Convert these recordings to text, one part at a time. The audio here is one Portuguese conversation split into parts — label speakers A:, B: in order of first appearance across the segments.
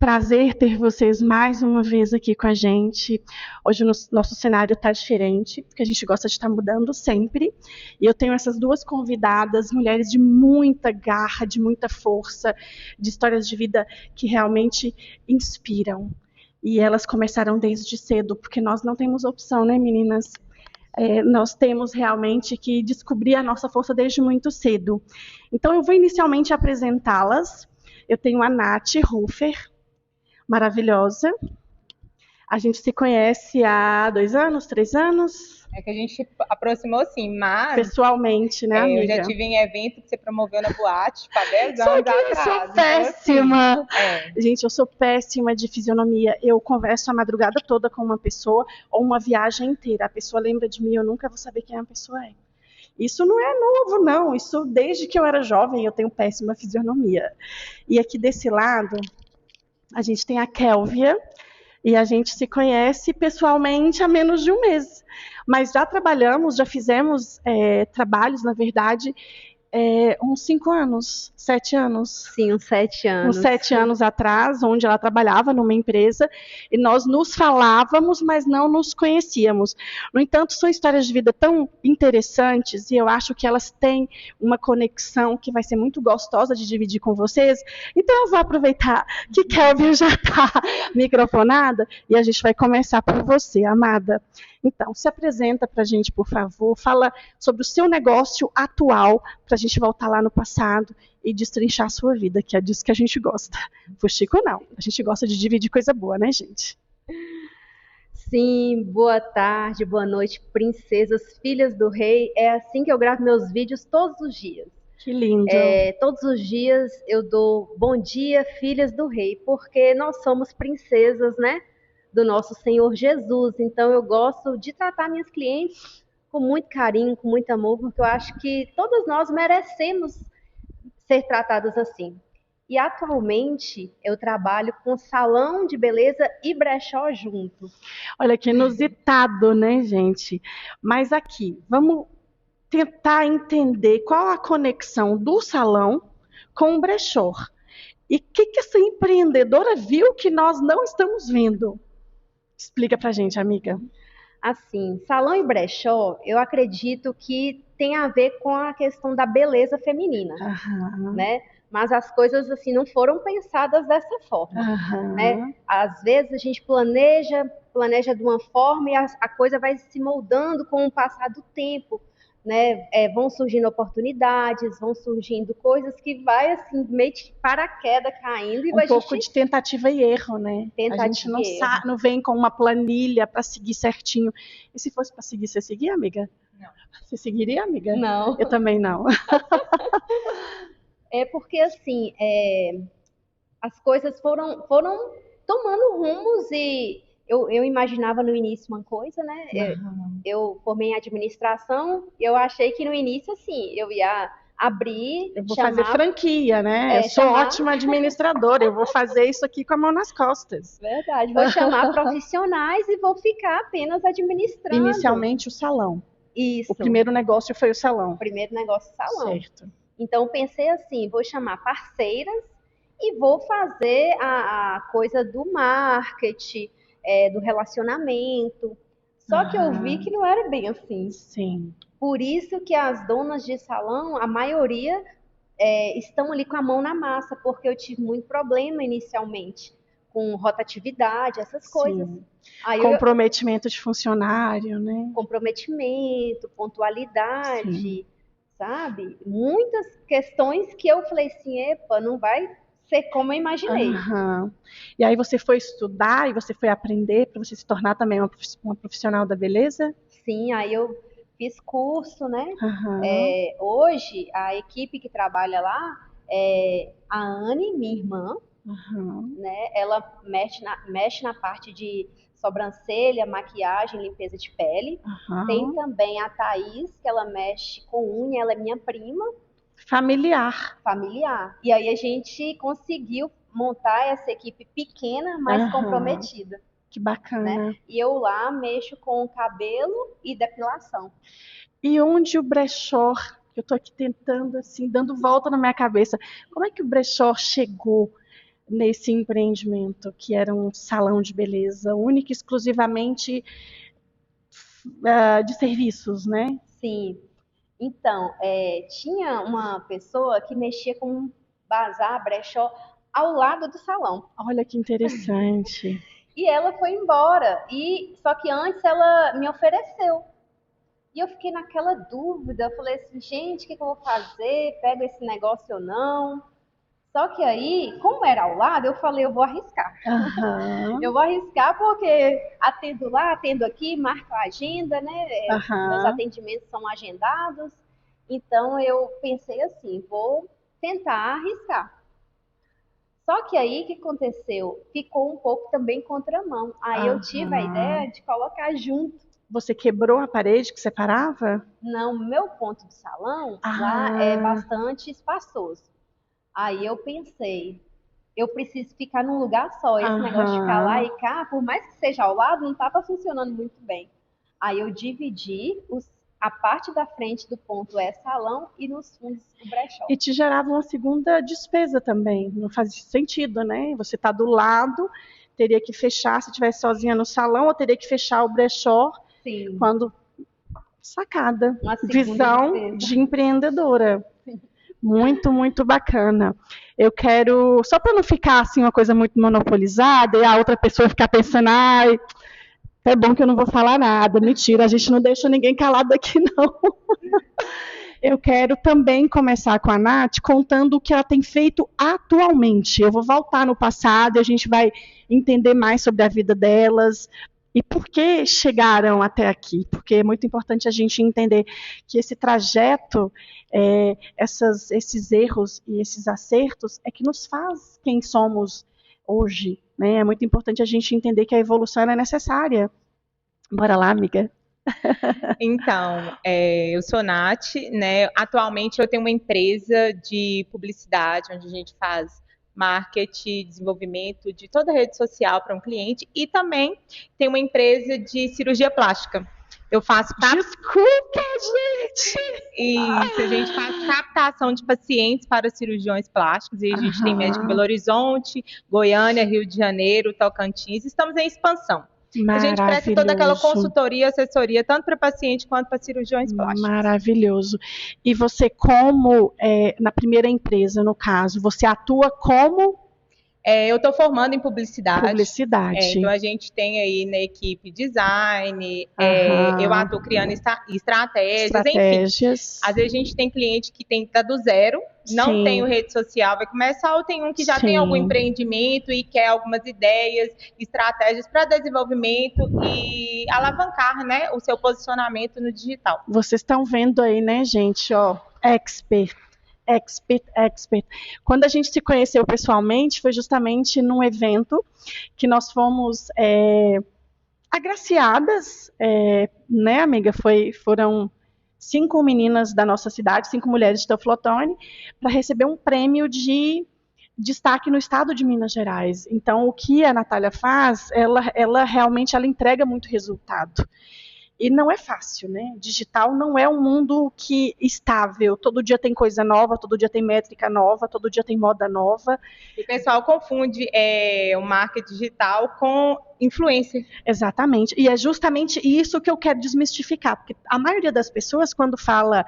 A: prazer ter vocês mais uma vez aqui com a gente. Hoje o nosso cenário está diferente, porque a gente gosta de estar mudando sempre. E eu tenho essas duas convidadas, mulheres de muita garra, de muita força, de histórias de vida que realmente inspiram. E elas começaram desde cedo, porque nós não temos opção, né, meninas? Nós temos realmente que descobrir a nossa força desde muito cedo. Então, eu vou inicialmente apresentá-las. Eu tenho a Nath Rufer, maravilhosa. A gente se conhece há 2 anos, 3 anos?
B: É que a gente aproximou sim, mas...
A: Pessoalmente, né, amiga?
B: Eu já tive em evento que você promoveu na boate, há 10
A: Só
B: anos
A: que eu
B: atrás.
A: sou péssima.
B: Então, assim,
A: Gente, eu sou péssima de fisionomia. Eu converso a madrugada toda com uma pessoa ou uma viagem inteira. A pessoa lembra de mim, eu nunca vou saber quem a pessoa é. Isso não é novo, não. Isso desde que eu era jovem eu tenho péssima fisionomia. E aqui desse lado, a gente tem a Kélvia, e a gente se conhece pessoalmente há menos de um mês. Mas já trabalhamos, já fizemos trabalhos, na verdade, uns 5 anos, 7 anos.
C: Sim, uns 7 anos.
A: Uns 7 anos atrás, onde ela trabalhava numa empresa, e nós nos falávamos, mas não nos conhecíamos. No entanto, são histórias de vida tão interessantes, e eu acho que elas têm uma conexão que vai ser muito gostosa de dividir com vocês. Então, eu vou aproveitar que Kélvia já está microfonada, e a gente vai começar por você, amada. Então, se apresenta para a gente, por favor, fala sobre o seu negócio atual, para a gente voltar lá no passado e destrinchar a sua vida, que é disso que a gente gosta. Fuxico não, a gente gosta de dividir coisa boa, né, gente?
C: Sim, boa tarde, boa noite, princesas, filhas do rei. É assim que eu gravo meus vídeos todos os dias.
A: Que lindo.
C: Todos os dias eu dou bom dia, filhas do rei, porque nós somos princesas, né, do nosso Senhor Jesus. Então eu gosto de tratar minhas clientes com muito carinho, com muito amor, porque eu acho que todas nós merecemos ser tratadas assim. E atualmente eu trabalho com salão de beleza e brechó junto.
A: Olha que inusitado, né, gente? Mas aqui, vamos tentar entender qual a conexão do salão com o brechó. E o que essa empreendedora viu que nós não estamos vendo? Explica pra gente, amiga.
C: Assim, salão e brechó, eu acredito que tem a ver com a questão da beleza feminina, né? Mas as coisas assim não foram pensadas dessa forma, né? Às vezes a gente planeja de uma forma e a coisa vai se moldando com o passar do tempo, né? Vão surgindo oportunidades, vão surgindo coisas que vai assim meio de paraquedas caindo e
A: um pouco de tentativa e erro, né? A gente não vem com uma planilha para seguir certinho. E se fosse para seguir, você seguia, amiga?
B: Não.
A: Você seguiria, amiga?
C: Não.
A: Eu também não.
C: É porque assim, as coisas foram tomando rumos e eu imaginava no início uma coisa, né? Eu formei em administração, eu achei que no início, assim, eu ia abrir...
A: Eu vou fazer franquia, né? Eu sou ótima administradora, eu vou fazer isso aqui com a mão nas costas.
C: Verdade, vou chamar profissionais e vou ficar apenas administrando.
A: Inicialmente o salão.
C: Isso.
A: O primeiro negócio foi o salão.
C: O primeiro negócio, salão.
A: Certo.
C: Então, pensei assim, vou chamar parceiras e vou fazer a coisa do marketing, do relacionamento. Só que eu vi que não era bem assim.
A: Sim.
C: Por isso que as donas de salão, a maioria, estão ali com a mão na massa, porque eu tive muito problema inicialmente com rotatividade, essas coisas.
A: Aí comprometimento de funcionário, né?
C: Comprometimento, pontualidade, sabe? Muitas questões que eu falei assim, epa, não vai ser como eu imaginei.
A: E aí você foi estudar e você foi aprender para você se tornar também uma profissional da beleza?
C: Sim, aí eu fiz curso, né? Hoje, a equipe que trabalha lá é a Anne, minha irmã, né? Ela mexe na parte de sobrancelha, maquiagem, limpeza de pele. Tem também a Thaís, que ela mexe com unha, ela é minha prima.
A: Familiar.
C: E aí a gente conseguiu montar essa equipe pequena, mas comprometida.
A: Que bacana.
C: Né? E eu lá mexo com cabelo e depilação.
A: E onde o brechó, eu estou aqui tentando, assim, dando volta na minha cabeça, como é que o brechó chegou nesse empreendimento, que era um salão de beleza, único e exclusivamente de serviços, né?
C: Sim. Então, tinha uma pessoa que mexia com um bazar, brechó, ao lado do salão.
A: Olha que interessante.
C: E ela foi embora. Só que antes ela me ofereceu. E eu fiquei naquela dúvida. Eu falei assim, gente, o que eu vou fazer? Pego esse negócio ou não? Só que aí, como era ao lado, eu falei, eu vou arriscar.
A: Aham,
C: Eu vou arriscar porque atendo lá, atendo aqui, marco a agenda, né? Meus
A: aham.
C: atendimentos são agendados. Então eu pensei assim, vou tentar arriscar. Só que aí o que aconteceu? Ficou um pouco também contramão. Aí eu tive a
A: Aham.
C: ideia de colocar junto.
A: Você quebrou a parede que separava?
C: Não, meu ponto de salão lá é
A: Ah,
C: bastante espaçoso. Aí eu pensei, eu preciso ficar num lugar só. Esse negócio de ficar lá
A: aham.
C: e cá, por mais que seja ao lado, não estava funcionando muito bem. Aí eu dividi a parte da frente do ponto é salão e nos fundos o brechó.
A: E te gerava uma segunda despesa também. Não faz sentido, né? Você está do lado, teria que fechar se estivesse sozinha no salão, ou teria que fechar o brechó
C: Sim,
A: quando. Sacada.
C: uma segunda
A: Visão
C: despesa.
A: de empreendedora. Muito, muito bacana. Eu quero, só para não ficar assim uma coisa muito monopolizada e a outra pessoa ficar pensando, ai, é bom que eu não vou falar nada. Mentira, a gente não deixa ninguém calado aqui, não. Eu quero também começar com a Nath contando o que ela tem feito atualmente. Eu vou voltar no passado e a gente vai entender mais sobre a vida delas e por que chegaram até aqui. Porque é muito importante a gente entender que esse trajeto, esses erros e esses acertos é que nos faz quem somos hoje. Né? É muito importante a gente entender que a evolução é necessária. Bora lá, amiga.
B: Então, eu sou Nath, né? Atualmente eu tenho uma empresa de publicidade, onde a gente faz marketing, desenvolvimento de toda a rede social para um cliente e também tem uma empresa de cirurgia plástica. Eu faço
A: Desculpa, gente!
B: isso, a gente faz captação de pacientes para cirurgiões plásticos e a gente tem médico em Belo
A: Aham,
B: Horizonte, Goiânia, Rio de Janeiro, Tocantins. Estamos em expansão. A gente presta toda aquela
A: maravilhoso,
B: consultoria, assessoria, tanto para paciente quanto para cirurgiões plásticos.
A: maravilhoso. E você, como na primeira empresa, no caso, você atua como
B: Eu estou formando em publicidade, então
A: publicidade?
B: a gente tem aí na equipe design, eu
A: Aham,
B: atuo criando estratégias, enfim.
A: estratégias.
B: Às vezes a gente tem cliente que tem que estar do zero, não tem
A: Sim,
B: rede social, vai começar, ou tem um que já tem algum
A: sim.
B: empreendimento e quer algumas ideias, estratégias para desenvolvimento e alavancar, né, o seu posicionamento no digital.
A: Vocês estão vendo aí, né, gente? Ó, expert. Expert, expert. Quando a gente se conheceu pessoalmente, foi justamente num evento que nós fomos agraciadas, né, amiga? Foram 5 meninas da nossa cidade, 5 mulheres de Teoflotone, para receber um prêmio de destaque no estado de Minas Gerais. Então, o que a Natália faz, ela realmente ela entrega muito resultado. E não é fácil, né? Digital não é um mundo que estável. Todo dia tem coisa nova, todo dia tem métrica nova, todo dia tem moda nova.
B: E o pessoal confunde o marketing digital com influencer.
A: Exatamente. E é justamente isso que eu quero desmistificar, porque a maioria das pessoas, quando fala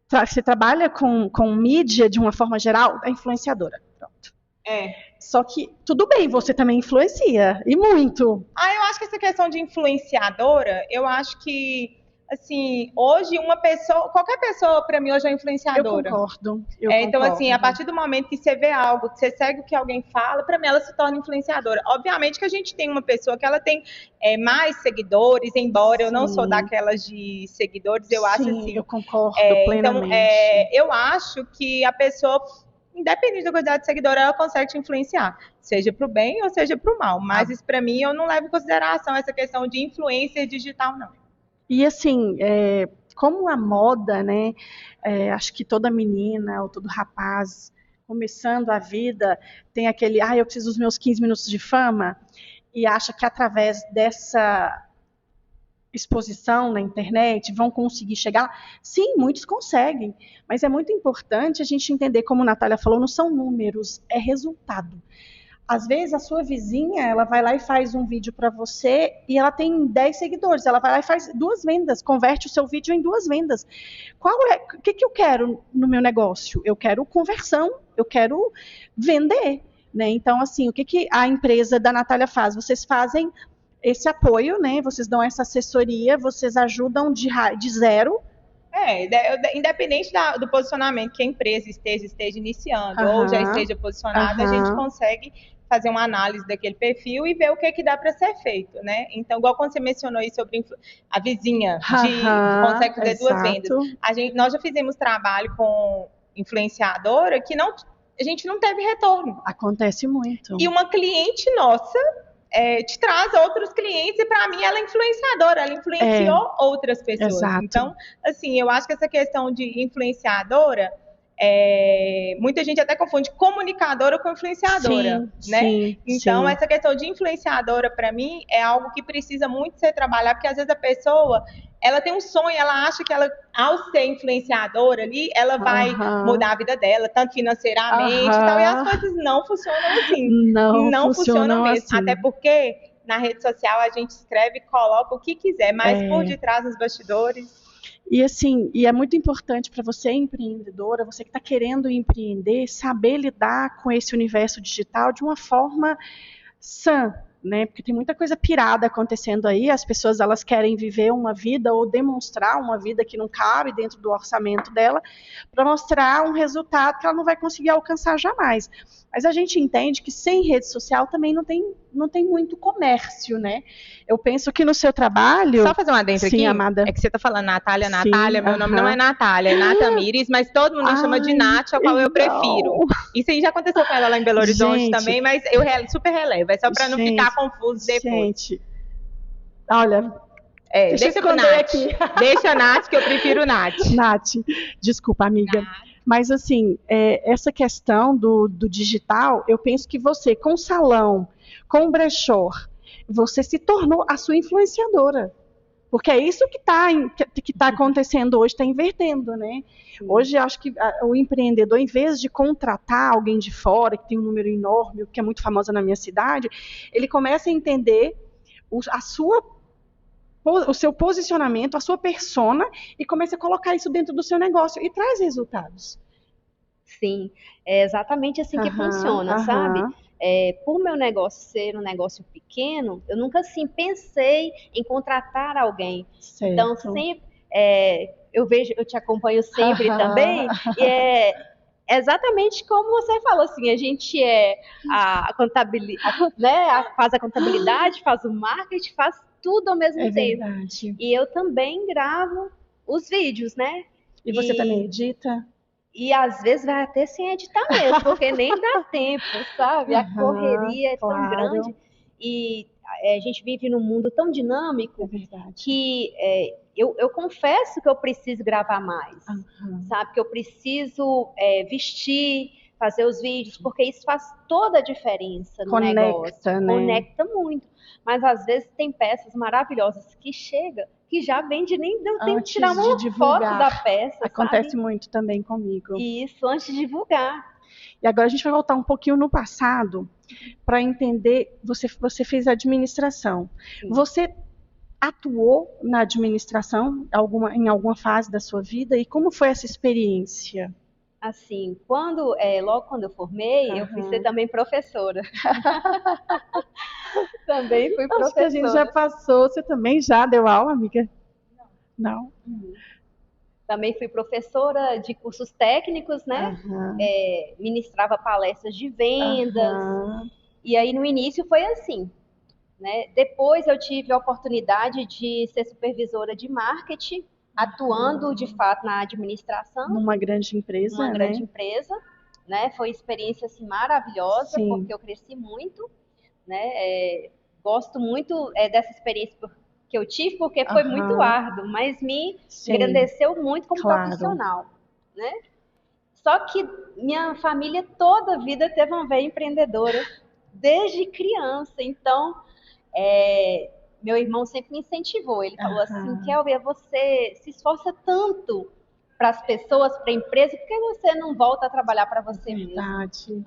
A: você trabalha com mídia de uma forma geral, é influenciadora. Pronto. Só que tudo bem, você também influencia, e muito.
B: Eu acho que essa questão de influenciadora, eu acho que, assim, hoje uma pessoa, qualquer pessoa para mim hoje é influenciadora. Então, assim, a partir do momento que você vê algo, que você segue o que alguém fala, para mim ela se torna influenciadora. Obviamente que a gente tem uma pessoa que ela tem mais seguidores, embora eu não sou daquelas de seguidores, eu acho assim.
A: Eu concordo
B: Então,
A: plenamente.
B: eu acho que a pessoa, independente da quantidade de seguidor, ela consegue te influenciar, seja para o bem ou seja para o mal. Mas isso para mim eu não levo em consideração essa questão de influência digital, não.
A: E assim, como a moda, né? Acho que toda menina ou todo rapaz começando a vida tem aquele, eu preciso dos meus 15 minutos de fama, e acha que através exposição na internet, vão conseguir chegar lá? Sim, muitos conseguem, mas é muito importante a gente entender, como a Natália falou, não são números, é resultado. Às vezes a sua vizinha, ela vai lá e faz um vídeo para você e ela tem 10 seguidores, ela vai lá e faz 2 vendas, converte o seu vídeo em 2 vendas. O que eu quero no meu negócio? Eu quero conversão, eu quero vender, né? Então, assim, o que a empresa da Natália faz? Vocês fazem esse apoio, né? Vocês dão essa assessoria, vocês ajudam de zero.
B: Independente do posicionamento que a empresa esteja iniciando ou já esteja posicionada, a gente consegue fazer uma análise daquele perfil e ver o que dá para ser feito, né? Então, igual quando você mencionou aí sobre a vizinha consegue fazer 2 vendas. Nós já fizemos trabalho com influenciadora que a gente não teve retorno.
A: Acontece muito.
B: E uma cliente nossa te traz outros clientes e para mim ela é influenciadora, ela influenciou outras pessoas.
A: Exato.
B: Então, assim, eu acho que essa questão de influenciadora, muita gente até confunde comunicadora com influenciadora, né?
A: Sim,
B: então, essa questão de influenciadora, para mim, é algo que precisa muito ser trabalhado, porque às vezes a pessoa, ela tem um sonho, ela acha que ela, ao ser influenciadora ali, ela vai mudar a vida dela, tanto financeiramente e tal, e as coisas não funcionam assim. Não funcionam mesmo. Assim. Até porque na rede social a gente escreve e coloca o que quiser, mas por detrás dos bastidores...
A: E assim, é muito importante para você, empreendedora, você que está querendo empreender, saber lidar com esse universo digital de uma forma sã, né? Porque tem muita coisa pirada acontecendo aí, as pessoas elas querem viver uma vida ou demonstrar uma vida que não cabe dentro do orçamento dela, para mostrar um resultado que ela não vai conseguir alcançar jamais. Mas a gente entende que sem rede social também não tem muito comércio, né? Eu penso que no seu trabalho...
B: Só fazer uma adentro aqui,
A: amada.
B: É que você está falando Natália, meu nome não é Natália, é Natamires, mas todo mundo me chama de Nath, ao qual eu prefiro. Isso aí já aconteceu com ela lá em Belo Horizonte também, mas eu super relevo, é só para não ficar confuso depois.
A: Gente, olha...
B: deixa eu Nath. Aqui. Deixa a Nath, que eu prefiro Nath.
A: Nath, desculpa, amiga. Nath. Mas, assim, essa questão do digital, eu penso que você, com o salão, com o brechó, você se tornou a sua influenciadora. Porque é isso que tá acontecendo hoje, está invertendo, né? Sim. Hoje, acho que o empreendedor, em vez de contratar alguém de fora, que tem um número enorme, que é muito famosa na minha cidade, ele começa a entender o seu posicionamento, a sua persona, e começa a colocar isso dentro do seu negócio e traz resultados.
C: Sim, é exatamente assim que funciona, sabe? Por meu negócio ser um negócio pequeno, eu nunca assim pensei em contratar alguém. Certo. Então, sempre eu te acompanho sempre também, e é exatamente como você falou, assim, a gente faz a contabilidade, faz o marketing, faz tudo ao mesmo tempo.
A: Verdade.
C: E eu também gravo os vídeos, né?
A: E você também edita?
C: E às vezes vai até sem editar mesmo, porque nem dá tempo, sabe? A correria é tão grande. E a gente vive num mundo tão dinâmico que eu confesso que eu preciso gravar mais, sabe? Que eu preciso vestir, fazer os vídeos, porque isso faz toda a diferença no negócio.
A: Né?
C: Conecta muito. Mas às vezes tem peças maravilhosas que chegam, que já vende, nem deu tempo de tirar uma foto da peça.
A: Acontece muito também comigo.
C: Isso, antes de divulgar.
A: E agora a gente vai voltar um pouquinho no passado para entender, você fez administração. Sim. Você atuou na administração em alguma fase da sua vida? E como foi essa experiência?
C: Assim, logo quando eu formei, eu fui ser também professora. Também fui professora.
A: Acho que a gente já passou. Você também já deu aula, amiga? Não.
C: Também fui professora de cursos técnicos, né? Ministrava palestras de vendas. E aí, no início, foi assim, né? Depois, eu tive a oportunidade de ser supervisora de marketing, atuando, de fato, na administração.
A: Numa grande empresa,
C: Numa grande empresa, né? Foi uma experiência, assim, maravilhosa, porque eu cresci muito, né? Gosto muito dessa experiência que eu tive, porque foi muito árduo, mas me engrandeceu muito como profissional, né? Só que minha família toda a vida teve uma veia empreendedora, desde criança. Então, meu irmão sempre me incentivou. Ele falou assim, Kelvia, você se esforça tanto para as pessoas, para a empresa, por que você não volta a trabalhar para você mesmo?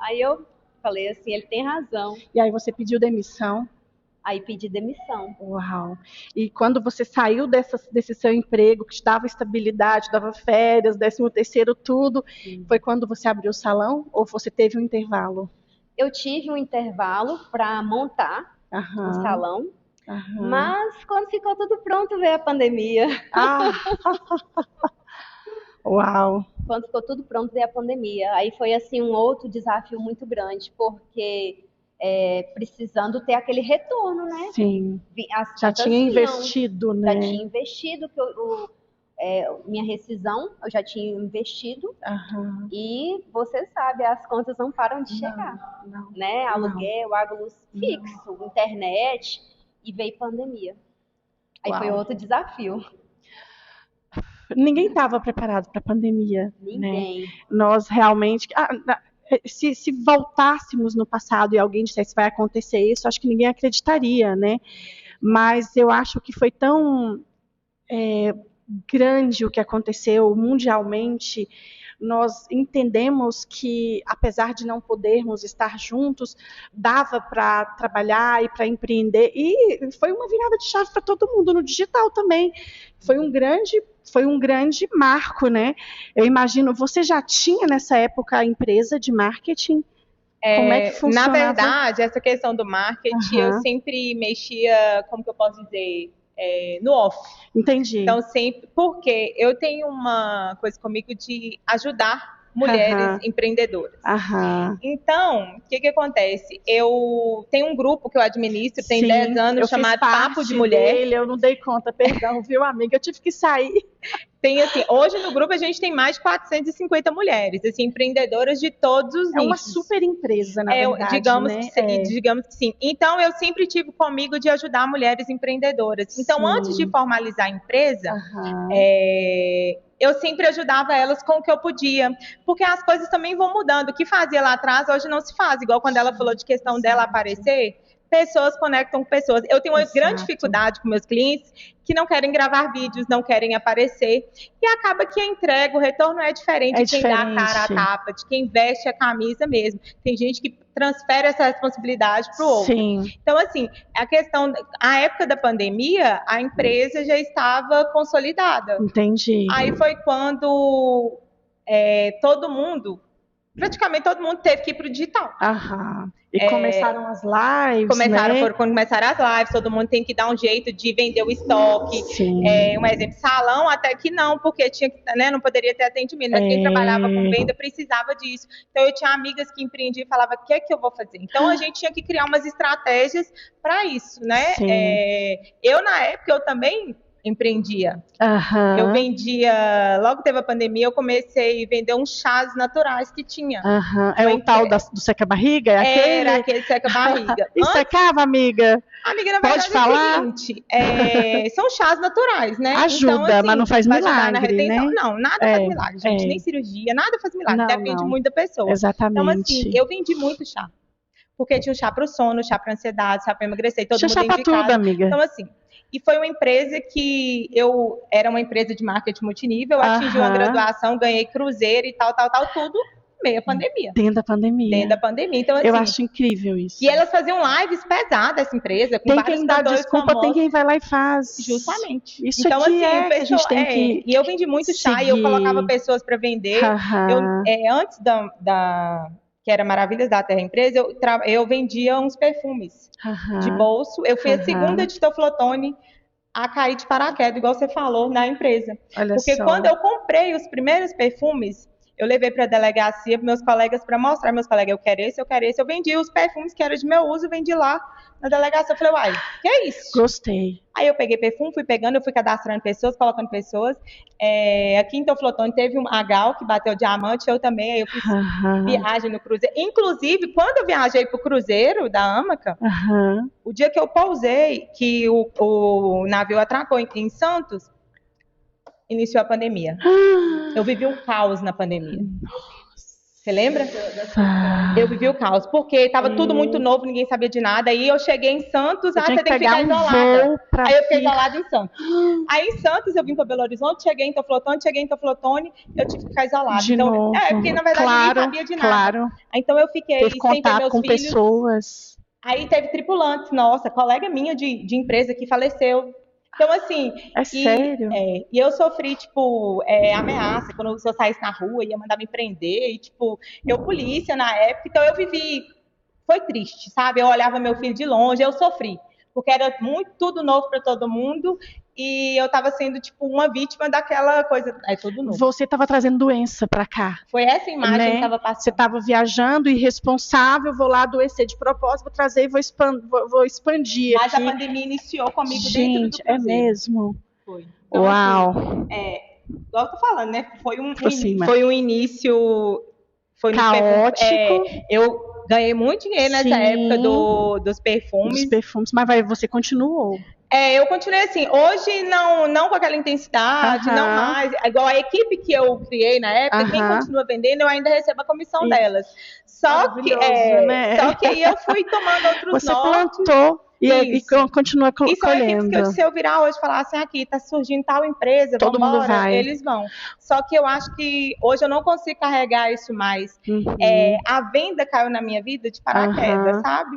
C: Aí eu falei assim, ele tem razão.
A: E aí você pediu demissão?
C: Aí pedi demissão.
A: Uau! E quando você saiu desse seu emprego, que te dava estabilidade, dava férias, 13º, tudo, foi quando você abriu o salão ou você teve um intervalo?
C: Eu tive um intervalo para montar o salão, mas quando ficou tudo pronto veio a pandemia.
A: Uau!
C: Quando ficou tudo pronto veio a pandemia. Aí foi assim um outro desafio muito grande, porque precisando ter aquele retorno, né?
A: Sim. Já tinha investido, né?
C: Já tinha investido, que minha rescisão eu já tinha investido. E você sabe, as contas não param de chegar. Né? Aluguel, água, luz fixo, internet, e veio pandemia. Aí foi outro desafio.
A: Ninguém estava preparado para a pandemia.
C: Ninguém.
A: Né? Nós realmente... Se voltássemos no passado e alguém dissesse vai acontecer isso, acho que ninguém acreditaria, né? Mas eu acho que foi tão grande o que aconteceu mundialmente. Nós entendemos que, apesar de não podermos estar juntos, dava para trabalhar e para empreender. E foi uma virada de chave para todo mundo no digital também. Foi um grande marco, né? Eu imagino, você já tinha nessa época a empresa de marketing? Como é que funcionava?
B: Na verdade, essa questão do marketing, eu sempre mexia, como que eu posso dizer, no off.
A: Entendi.
B: Então, sempre, porque eu tenho uma coisa comigo de ajudar mulheres empreendedoras. Então, o que acontece? Eu tenho um grupo que eu administro, tem 10 anos, chamado Papo de Mulher.
A: Eu não dei conta, perdão, viu, amiga? Eu tive que sair.
B: Tem assim, hoje no grupo a gente tem mais de 450 mulheres, assim, empreendedoras de todos os nichos.
A: É uma super empresa, na verdade,
B: digamos que sim. Então, eu sempre tive comigo de ajudar mulheres empreendedoras. Então, antes de formalizar a empresa, eu sempre ajudava elas com o que eu podia, porque as coisas também vão mudando. O que fazia lá atrás, hoje não se faz. Igual quando ela falou de questão dela aparecer, pessoas conectam com pessoas. Eu tenho uma grande dificuldade com meus clientes que não querem gravar vídeos, não querem aparecer, e acaba que a entrega, o retorno é diferente de quem dá a cara a tapa, de quem veste a camisa mesmo. Tem gente que transfere essa responsabilidade para o outro. Então, assim, a época da pandemia, a empresa já estava consolidada.
A: Entendi.
B: Aí foi quando praticamente todo mundo teve que ir para o digital.
A: E começaram as lives,
B: começaram as lives, todo mundo tem que dar um jeito de vender o estoque. Um exemplo, salão até que não, porque tinha que, né, não poderia ter atendimento, mas quem trabalhava com venda precisava disso. Então, eu tinha amigas que empreendiam e falavam, o que é que eu vou fazer? Então, a gente tinha que criar umas estratégias para isso, né? Na época, eu também empreendia. Eu vendia, logo teve a pandemia, eu comecei a vender uns chás naturais que tinha.
A: É o tal do seca-barriga?
B: Era aquele seca-barriga.
A: E secava, amiga?
B: Amiga, na verdade,
A: pode falar?
B: É o seguinte, são chás naturais, né?
A: Ajuda, então, assim, mas não faz milagre, né?
B: Não, nada faz milagre, gente. Nem cirurgia, nada faz milagre. Depende muito da pessoa.
A: Exatamente.
B: Então, assim, eu vendi muito chá. Porque tinha o chá para o sono, chá para ansiedade, chá para emagrecer, todo mundo dentro de casa.
A: Tudo, amiga.
B: Então, assim, e foi uma empresa que era uma empresa de marketing multinível, atingi uma graduação, ganhei cruzeiro e tal, tudo meio pandemia.
A: Dentro da pandemia.
B: Então, assim,
A: eu acho incrível isso.
B: E elas faziam lives pesadas, essa empresa, com
A: tem
B: vários
A: quem dá desculpa,
B: famosos.
A: Tem quem vai lá e faz.
B: Justamente.
A: Isso então, assim, que a gente tem que
B: E eu vendi muito chá e eu colocava pessoas para vender. Antes que era Maravilhas da Terra Empresa, eu vendia uns perfumes de bolso. Eu fui a segunda de Toflotone a cair de paraquedas, igual você falou, na empresa. Porque quando eu comprei os primeiros perfumes, eu levei para a delegacia, para meus colegas, para mostrar meus colegas, eu quero esse. Eu vendi os perfumes que eram de meu uso, vendi lá na delegacia. Eu falei, uai, que é isso?
A: Gostei.
B: Aí eu peguei perfume, fui pegando, eu fui cadastrando pessoas, colocando pessoas. Aqui em Toflotone teve a Gal, que bateu diamante, eu também. Aí eu fiz viagem no cruzeiro. Inclusive, quando eu viajei para o cruzeiro da Amaca, o dia que eu pousei, que o navio atracou em Santos, iniciou a pandemia. Eu vivi um caos na pandemia. Você lembra? Eu vivi o caos, porque estava tudo muito novo, ninguém sabia de nada. Aí eu cheguei em Santos, você tem que ficar isolada. Aí eu fiquei isolada em Santos. Aí em Santos eu vim para Belo Horizonte, cheguei em Teoflotone, eu tive que ficar isolada. Então, porque na verdade ninguém sabia de nada.
A: Claro.
B: Então eu fiquei sem ver meus
A: com
B: filhos.
A: Pessoas.
B: Aí teve tripulantes, nossa, colega minha de empresa que faleceu. Então, assim...
A: sério?
B: E eu sofri, tipo, ameaça. Quando eu saísse na rua, ia mandar me prender. E, tipo, polícia na época. Então, eu vivi... Foi triste, sabe? Eu olhava meu filho de longe, eu sofri. Porque era tudo novo para todo mundo. E eu estava sendo, tipo, uma vítima daquela coisa. Tudo novo.
A: Você estava trazendo doença para cá.
B: Foi essa imagem que estava passando.
A: Você estava viajando, irresponsável, vou lá adoecer de propósito, vou trazer e vou expandir.
B: Mas aqui. A pandemia iniciou comigo dentro do
A: Gente, é mesmo?
B: Foi. Então,
A: uau!
B: Assim, igual eu tô falando, né? Foi um início... Foi
A: caótico.
B: Eu ganhei muito dinheiro nessa época dos perfumes.
A: Mas você continuou.
B: Eu continuei assim, hoje não com aquela intensidade, não mais. Igual a equipe que eu criei na época, quem continua vendendo, eu ainda recebo a comissão delas. Só que aí eu fui tomando outros nomes.
A: Você plantou e continua colhendo.
B: E são equipes que se eu virar hoje e falar assim, aqui tá surgindo tal empresa,
A: todo mundo vai.
B: Eles vão. Só que eu acho que hoje eu não consigo carregar isso mais. A venda caiu na minha vida de paraquedas, sabe?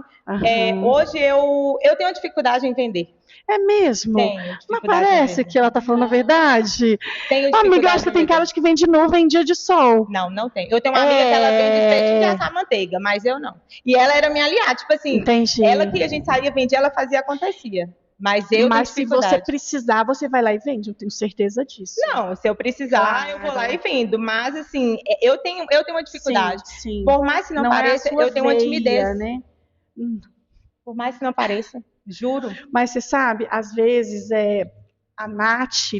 B: Hoje eu tenho dificuldade em vender.
A: É mesmo? Mas parece que ela tá falando a verdade. Amiga, acho que tem cara de que vende nuvem em dia de sol.
B: Não tem. Eu tenho uma amiga que ela vende peixe de assar manteiga, mas eu não. E ela era minha aliada, tipo assim.
A: Entendi.
B: Ela que a gente saía, vendia, ela fazia, acontecia. Mas
A: se você precisar, você vai lá e vende, eu tenho certeza disso.
B: Não, se eu precisar, eu vou lá e vendo. Mas assim, eu tenho uma dificuldade.
A: Sim.
B: Por mais que não pareça, eu tenho uma timidez.
A: Né?
B: Por mais que não pareça. Juro.
A: Mas você sabe, às vezes a Nath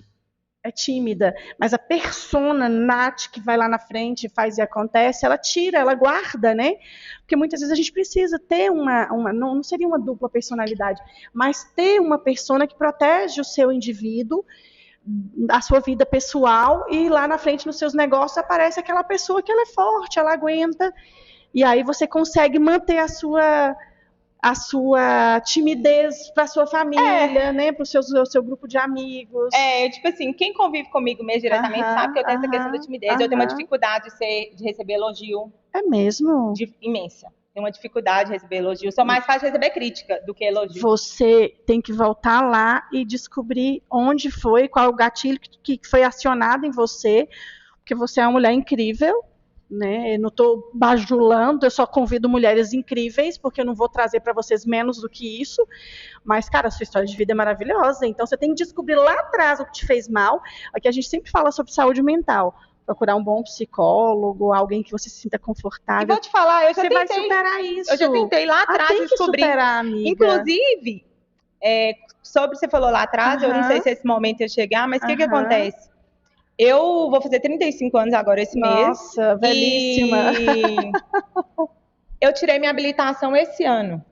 A: é tímida, mas a persona Nath que vai lá na frente, faz e acontece, ela tira, ela guarda, né? Porque muitas vezes a gente precisa ter não seria uma dupla personalidade, mas ter uma persona que protege o seu indivíduo, a sua vida pessoal, e lá na frente nos seus negócios aparece aquela pessoa que ela é forte, ela aguenta, e aí você consegue manter a sua timidez para sua família, né, para o seu grupo de amigos.
B: Tipo assim, quem convive comigo mesmo diretamente sabe que eu tenho essa questão da timidez. Eu tenho uma dificuldade de receber elogio.
A: É mesmo?
B: Imensa. Tenho uma dificuldade de receber elogio. Sou mais fácil de receber crítica do que elogio.
A: Você tem que voltar lá e descobrir onde foi, qual o gatilho que foi acionado em você, porque você é uma mulher incrível. Né? Eu não estou bajulando, eu só convido mulheres incríveis, porque eu não vou trazer para vocês menos do que isso, mas, cara, a sua história de vida é maravilhosa, então você tem que descobrir lá atrás o que te fez mal. Aqui a gente sempre fala sobre saúde mental, procurar um bom psicólogo, alguém que você se sinta confortável.
B: E vou te falar, eu já tentei.
A: Você vai superar isso.
B: Eu já tentei lá atrás descobrir.
A: Superar, amiga.
B: Inclusive, você falou lá atrás, eu não sei se esse momento ia chegar, mas o que acontece? Eu vou fazer 35 anos agora esse mês.
A: Nossa, velhíssima.
B: E eu tirei minha habilitação esse ano.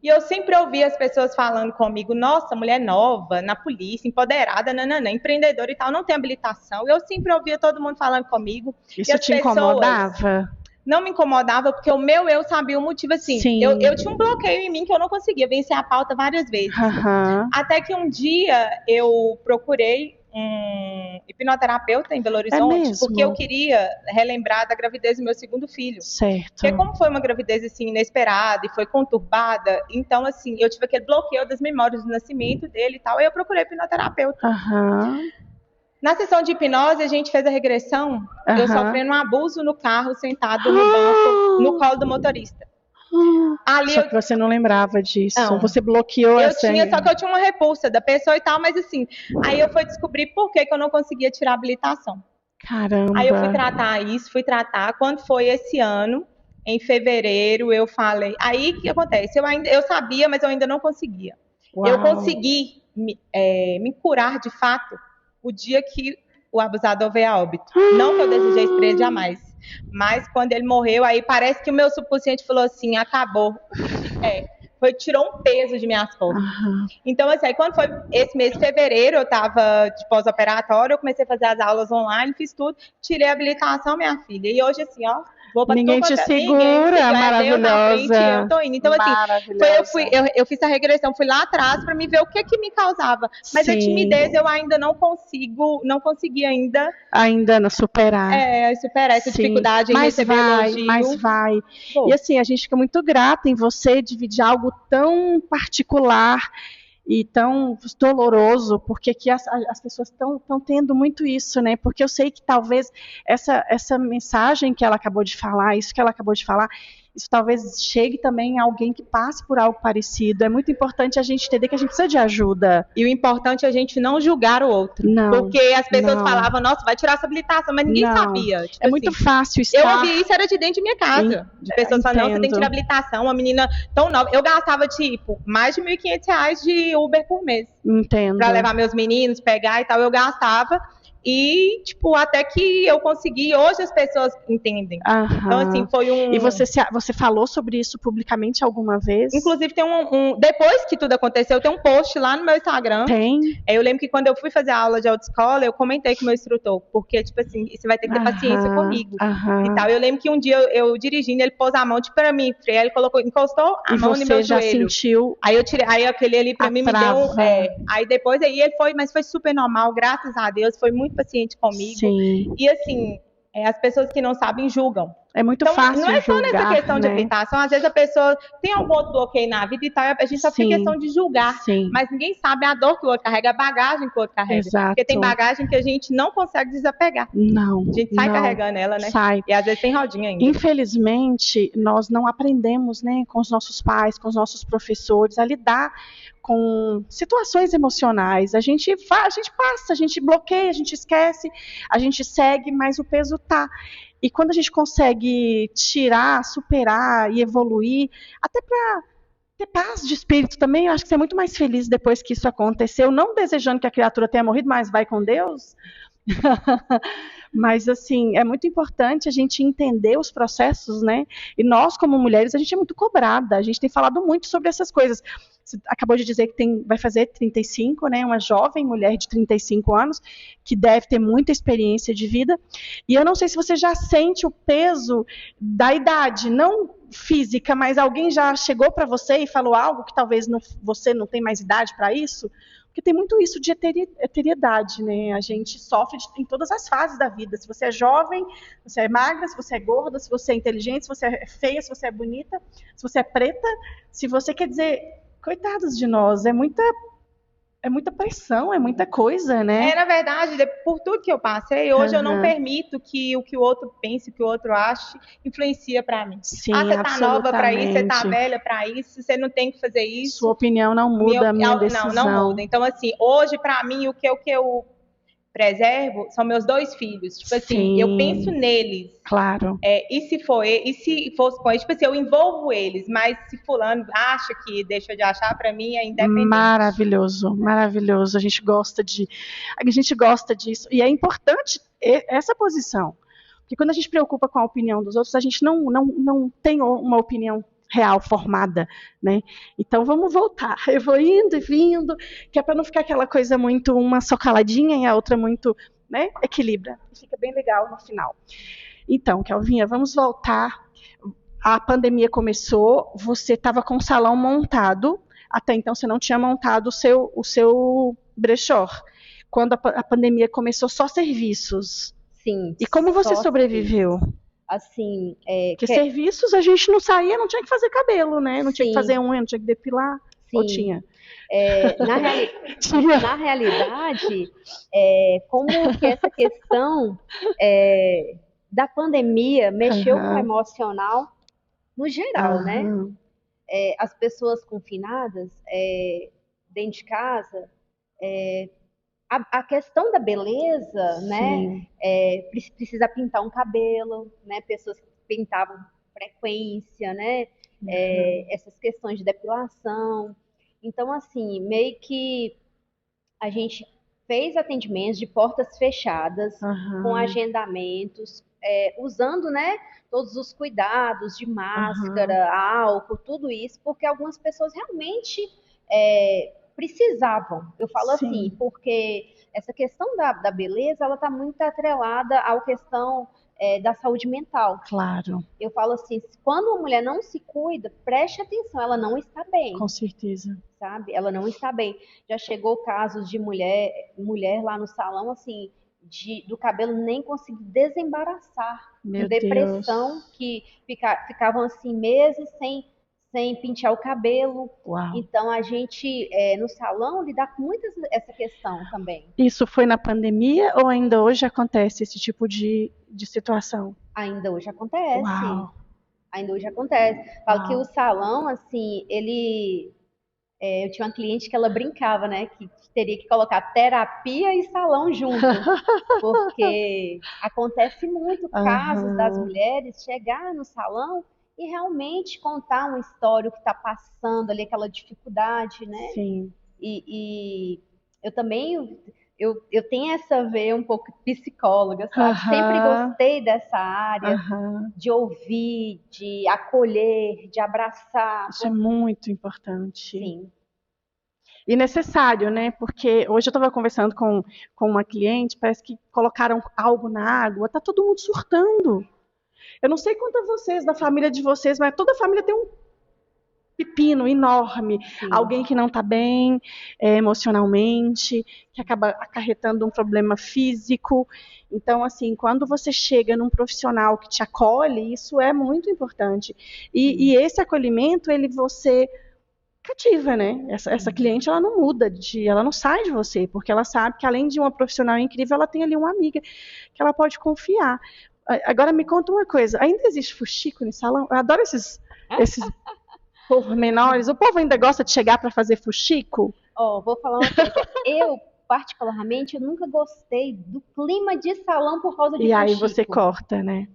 B: E eu sempre ouvi as pessoas falando comigo, nossa, mulher nova, na polícia, empoderada, empreendedora e tal, não tem habilitação. Eu sempre ouvia todo mundo falando comigo.
A: Isso te incomodava?
B: Não me incomodava, porque o meu eu sabia o motivo, assim. Eu tinha um bloqueio em mim que eu não conseguia vencer a pauta várias vezes. Até que um dia eu procurei um hipnoterapeuta em Belo Horizonte, porque eu queria relembrar da gravidez do meu segundo filho.
A: Certo.
B: Porque como foi uma gravidez assim inesperada e foi conturbada, então assim, eu tive aquele bloqueio das memórias do nascimento dele e tal, aí eu procurei hipnoterapeuta. Na sessão de hipnose, a gente fez a regressão, eu sofrendo um abuso no carro, sentado no banco, no colo do motorista.
A: Só que você não lembrava disso. Não. Você bloqueou essa...
B: Só que eu tinha uma repulsa da pessoa e tal, mas assim, aí eu fui descobrir por que eu não conseguia tirar a habilitação.
A: Caramba.
B: Aí eu fui tratar. Quando foi esse ano, em fevereiro, eu falei... Aí, o que acontece? Eu sabia, mas eu ainda não conseguia. Uau. Eu consegui me curar, de fato, o dia que o abusador veio a óbito. Não que eu desejei isso pra ele jamais. Mas quando ele morreu, aí parece que o meu subconsciente falou assim, acabou. tirou um peso de minhas costas. Então, assim, aí quando foi esse mês de fevereiro, eu estava de pós-operatório, eu comecei a fazer as aulas online, fiz tudo, tirei a habilitação, minha filha. E hoje, assim, ó,
A: ninguém te segura, maravilhosa.
B: Na frente, eu tô indo. Então, assim, eu fiz a regressão, fui lá atrás para me ver o que me causava. Mas
A: Sim.
B: A timidez eu ainda não consegui ainda.
A: Ainda não superar.
B: Superar essa dificuldade em receber elogio.
A: Mas vai. E assim, a gente fica muito grata em você dividir algo tão particular e tão doloroso, porque que as pessoas estão tendo muito isso, né? Porque eu sei que talvez essa mensagem que ela acabou de falar, isso que ela acabou de falar, isso talvez chegue também a alguém que passe por algo parecido. É muito importante a gente entender que a gente precisa de ajuda.
B: E o importante é a gente não julgar o outro.
A: Não,
B: porque as pessoas falavam, nossa, vai tirar essa habilitação, mas ninguém sabia.
A: Tipo muito fácil estar...
B: Eu ouvi isso, era de dentro de minha casa. De pessoas falando, não, você tem que tirar habilitação, uma menina tão nova. Eu gastava, tipo, mais de R$1.500 de Uber por mês.
A: Entendo.
B: Pra levar meus meninos, pegar e tal, eu gastava. E, tipo, até que eu consegui, hoje as pessoas entendem. Então, assim, foi um...
A: E você falou sobre isso publicamente alguma vez?
B: Inclusive, tem depois que tudo aconteceu, tem um post lá no meu Instagram.
A: Tem?
B: Eu lembro que quando eu fui fazer a aula de autoescola, eu comentei com o meu instrutor, porque, tipo assim, você vai ter que ter paciência comigo. E tal. Eu lembro que um dia eu dirigindo, ele pôs a mão, tipo, pra mim, aí ele encostou a mão no meu joelho.
A: E você já sentiu?
B: Aí eu tirei, aí aquele ali pra mim me deu... Aí depois, aí ele foi, mas foi super normal, graças a Deus, foi muito paciente comigo.
A: Sim.
B: E assim, as pessoas que não sabem julgam.
A: É muito fácil
B: não é só
A: julgar,
B: nessa questão de habilitação, às vezes a pessoa tem algum outro bloqueio na vida e tal, a gente só fica questão de julgar. Mas ninguém sabe a dor que o outro carrega, a bagagem que o outro carrega.
A: Exato.
B: Porque tem bagagem que a gente não consegue desapegar.
A: Não.
B: A gente sai carregando ela, né?
A: Sai.
B: E às vezes tem rodinha ainda.
A: Infelizmente, nós não aprendemos, né, com os nossos pais, com os nossos professores, a lidar com situações emocionais. A gente passa, a gente bloqueia, a gente esquece, a gente segue, mas o peso tá. E quando a gente consegue tirar, superar e evoluir, até para ter paz de espírito também, eu acho que você é muito mais feliz depois que isso aconteceu, não desejando que a criatura tenha morrido, mas vai com Deus. Mas, assim, é muito importante a gente entender os processos, né? E nós, como mulheres, a gente é muito cobrada, a gente tem falado muito sobre essas coisas. Você acabou de dizer que vai fazer 35, né? Uma jovem mulher de 35 anos, que deve ter muita experiência de vida. E eu não sei se você já sente o peso da idade, não física, mas alguém já chegou para você e falou algo que talvez você não tem mais idade para isso? Porque tem muito isso de eteriedade, né? A gente sofre em todas as fases da vida. Se você é jovem, se você é magra, se você é gorda, se você é inteligente, se você é feia, se você é bonita, se você é preta, se você quer dizer, coitados de nós, é muita pressão, é muita coisa, né?
B: Na verdade, por tudo que eu passei, hoje eu não permito que o que o outro pense, o que o outro ache, influencia para mim.
A: Sim,
B: você tá nova para isso, você tá velha para isso, você não tem que fazer isso.
A: Sua opinião não muda a minha decisão.
B: Não muda. Então, assim, hoje, para mim, o que eu preservo são meus 2 filhos. Tipo assim, eu penso neles.
A: Claro.
B: E se fosse com eles, tipo assim, eu envolvo eles, mas se fulano acha que deixa de achar, para mim é independente.
A: Maravilhoso, maravilhoso. A gente gosta disso. E é importante essa posição. Porque quando a gente preocupa com a opinião dos outros, a gente não tem uma opinião real, formada, né? Então vamos voltar. Eu vou indo e vindo, que é para não ficar aquela coisa muito, uma só caladinha e a outra muito, né? Equilibra. Fica bem legal no final. Então, Kelvinha, vamos voltar. A pandemia começou, você estava com o salão montado, até então você não tinha montado o seu brechó. Quando a pandemia começou, só serviços.
C: Sim.
A: E como você sobreviveu?
C: Assim,
A: porque serviços a gente não saía, não tinha que fazer cabelo, né? Não tinha que fazer unha, não tinha que depilar. Sim. Ou tinha?
C: Na realidade, como que essa questão da pandemia mexeu com o emocional no geral, né? As pessoas confinadas dentro de casa, a questão da beleza, né? Precisa pintar um cabelo, né? Pessoas que pintavam frequência, né? Essas questões de depilação. Então, assim, meio que a gente fez atendimentos de portas fechadas, com agendamentos, usando, né, todos os cuidados de máscara, álcool, tudo isso, porque algumas pessoas realmente precisavam. Eu falo assim, porque essa questão da beleza, ela está muito atrelada à questão da saúde mental.
A: Claro.
C: Eu falo assim, quando uma mulher não se cuida, preste atenção, ela não está bem.
A: Com certeza.
C: Sabe? Ela não está bem. Já chegou casos de mulher lá no salão, assim, do cabelo nem conseguir desembaraçar.
A: Meu
C: depressão,
A: Deus.
C: que ficavam assim meses sem pentear o cabelo.
A: Uau.
C: Então a gente no salão lidar com muito essa questão também.
A: Isso foi na pandemia ou ainda hoje acontece esse tipo de situação?
C: Ainda hoje acontece.
A: Uau.
C: Ainda hoje acontece. Falo que o salão, assim, eu tinha uma cliente que ela brincava, né? Que teria que colocar terapia e salão junto. Porque acontece muito casos das mulheres chegar no salão e realmente contar uma história, o que está passando ali, aquela dificuldade, né?
A: Sim.
C: E eu também, eu tenho essa veia um pouco psicóloga, sabe? Sempre gostei dessa área de ouvir, de acolher, de abraçar.
A: Isso é muito importante.
C: Sim.
A: E necessário, né? Porque hoje eu estava conversando com uma cliente, parece que colocaram algo na água, tá todo mundo surtando. Eu não sei quanto a vocês, da família de vocês, mas toda família tem um pepino enorme. Sim. Alguém que não está bem emocionalmente, que acaba acarretando um problema físico. Então, assim, quando você chega num profissional que te acolhe, isso é muito importante. E esse acolhimento, você cativa, né? Essa cliente, ela não muda, ela não sai de você, porque ela sabe que além de uma profissional incrível, ela tem ali uma amiga que ela pode confiar. Agora me conta uma coisa, ainda existe fuxico no salão? Eu adoro esses pormenores. O povo ainda gosta de chegar para fazer fuxico?
C: Vou falar uma coisa. Eu, particularmente, eu nunca gostei do clima de salão por causa de fuxico.
A: E aí você corta, né?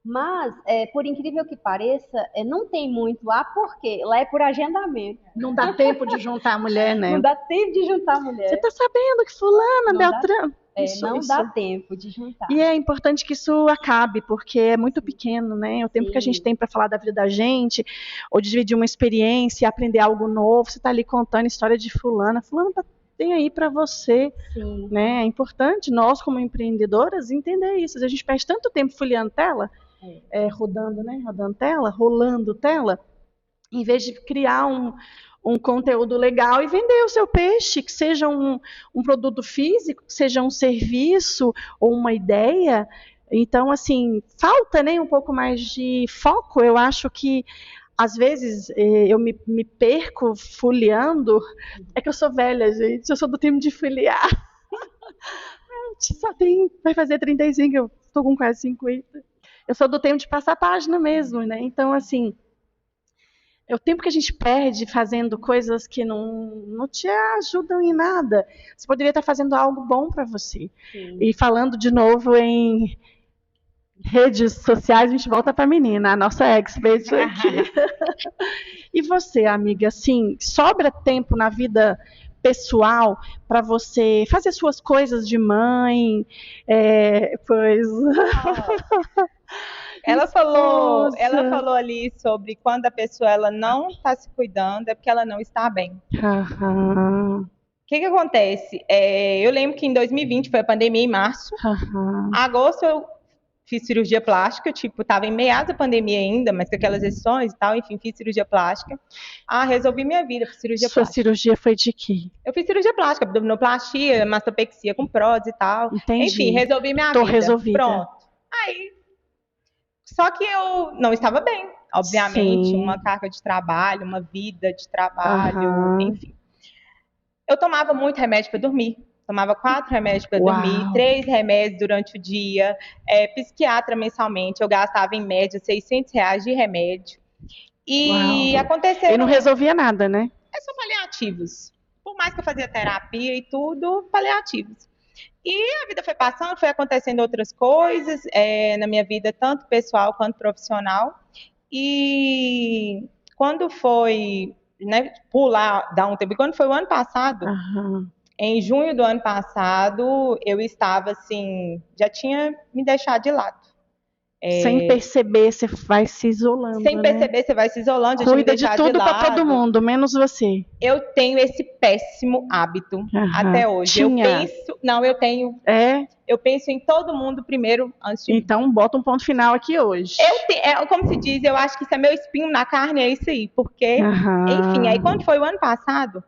C: Mas, por incrível que pareça, não tem muito lá, porque lá é por agendamento.
A: Não dá tempo de juntar a mulher, né?
C: Não dá tempo de juntar a mulher.
A: Você tá sabendo que fulana, Beltrano...
C: Não dá tempo de juntar.
A: E é importante que isso acabe, porque é muito pequeno, né? O tempo que a gente tem para falar da vida da gente, ou de dividir uma experiência, aprender algo novo, você tá ali contando a história de fulana. Fulana tem aí para você, né? É importante nós, como empreendedoras, entender isso. A gente perde tanto tempo folheando tela, rolando tela, em vez de criar um conteúdo legal e vender o seu peixe, que seja um produto físico, que seja um serviço ou uma ideia. Então, assim, falta, né, um pouco mais de foco. Eu acho que, às vezes, eu me perco folheando. É que eu sou velha, gente, eu sou do time de folhear. Vai fazer 35, eu estou com quase 50. Eu sou do tempo de passar a página mesmo, né? Então, assim, é o tempo que a gente perde fazendo coisas que não te ajudam em nada. Você poderia estar fazendo algo bom para você. Sim. E falando de novo em redes sociais, a gente volta para a menina, a nossa expert aqui. E você, amiga, assim, sobra tempo na vida pessoal para você fazer suas coisas de mãe?
B: Ela falou ali sobre quando a pessoa ela não está se cuidando, é porque ela não está bem. O que acontece? Eu lembro que em 2020 foi a pandemia em março. Agosto eu fiz cirurgia plástica, estava em meados da pandemia ainda, mas com aquelas exceções e tal, enfim, fiz cirurgia plástica. Resolvi minha vida, fiz cirurgia plástica.
A: Sua cirurgia foi de quê?
B: Eu fiz cirurgia plástica, abdominoplastia, mastopexia com prótese e tal.
A: Entendi.
B: Enfim, resolvi minha vida.
A: Resolvida.
B: Pronto. Só que eu não estava bem, obviamente, Sim. Uma carga de trabalho, uma vida de trabalho, enfim. Eu tomava muito remédio para dormir. Tomava 4 remédios para dormir, 3 remédios durante o dia, psiquiatra mensalmente, eu gastava em média R$600 de remédio. E aconteceu...
A: E não resolvia nada, né?
B: É só paliativos. Por mais que eu fazia terapia e tudo, paliativos. E a vida foi passando, foi acontecendo outras coisas na minha vida, tanto pessoal quanto profissional. E quando foi, né, dar um tempo, quando foi o ano passado... Em junho do ano passado, eu estava assim, já tinha me deixado de lado.
A: Sem perceber, você vai se isolando.
B: Sem perceber, você vai se isolando.
A: Cuida de tudo para todo mundo, menos você.
B: Eu tenho esse péssimo hábito até hoje. Eu tenho. Eu penso em todo mundo primeiro antes de mim.
A: Então, bota um ponto final aqui hoje.
B: Como se diz, eu acho que isso é meu espinho na carne, é isso aí. Porque, enfim, aí quando foi o ano passado,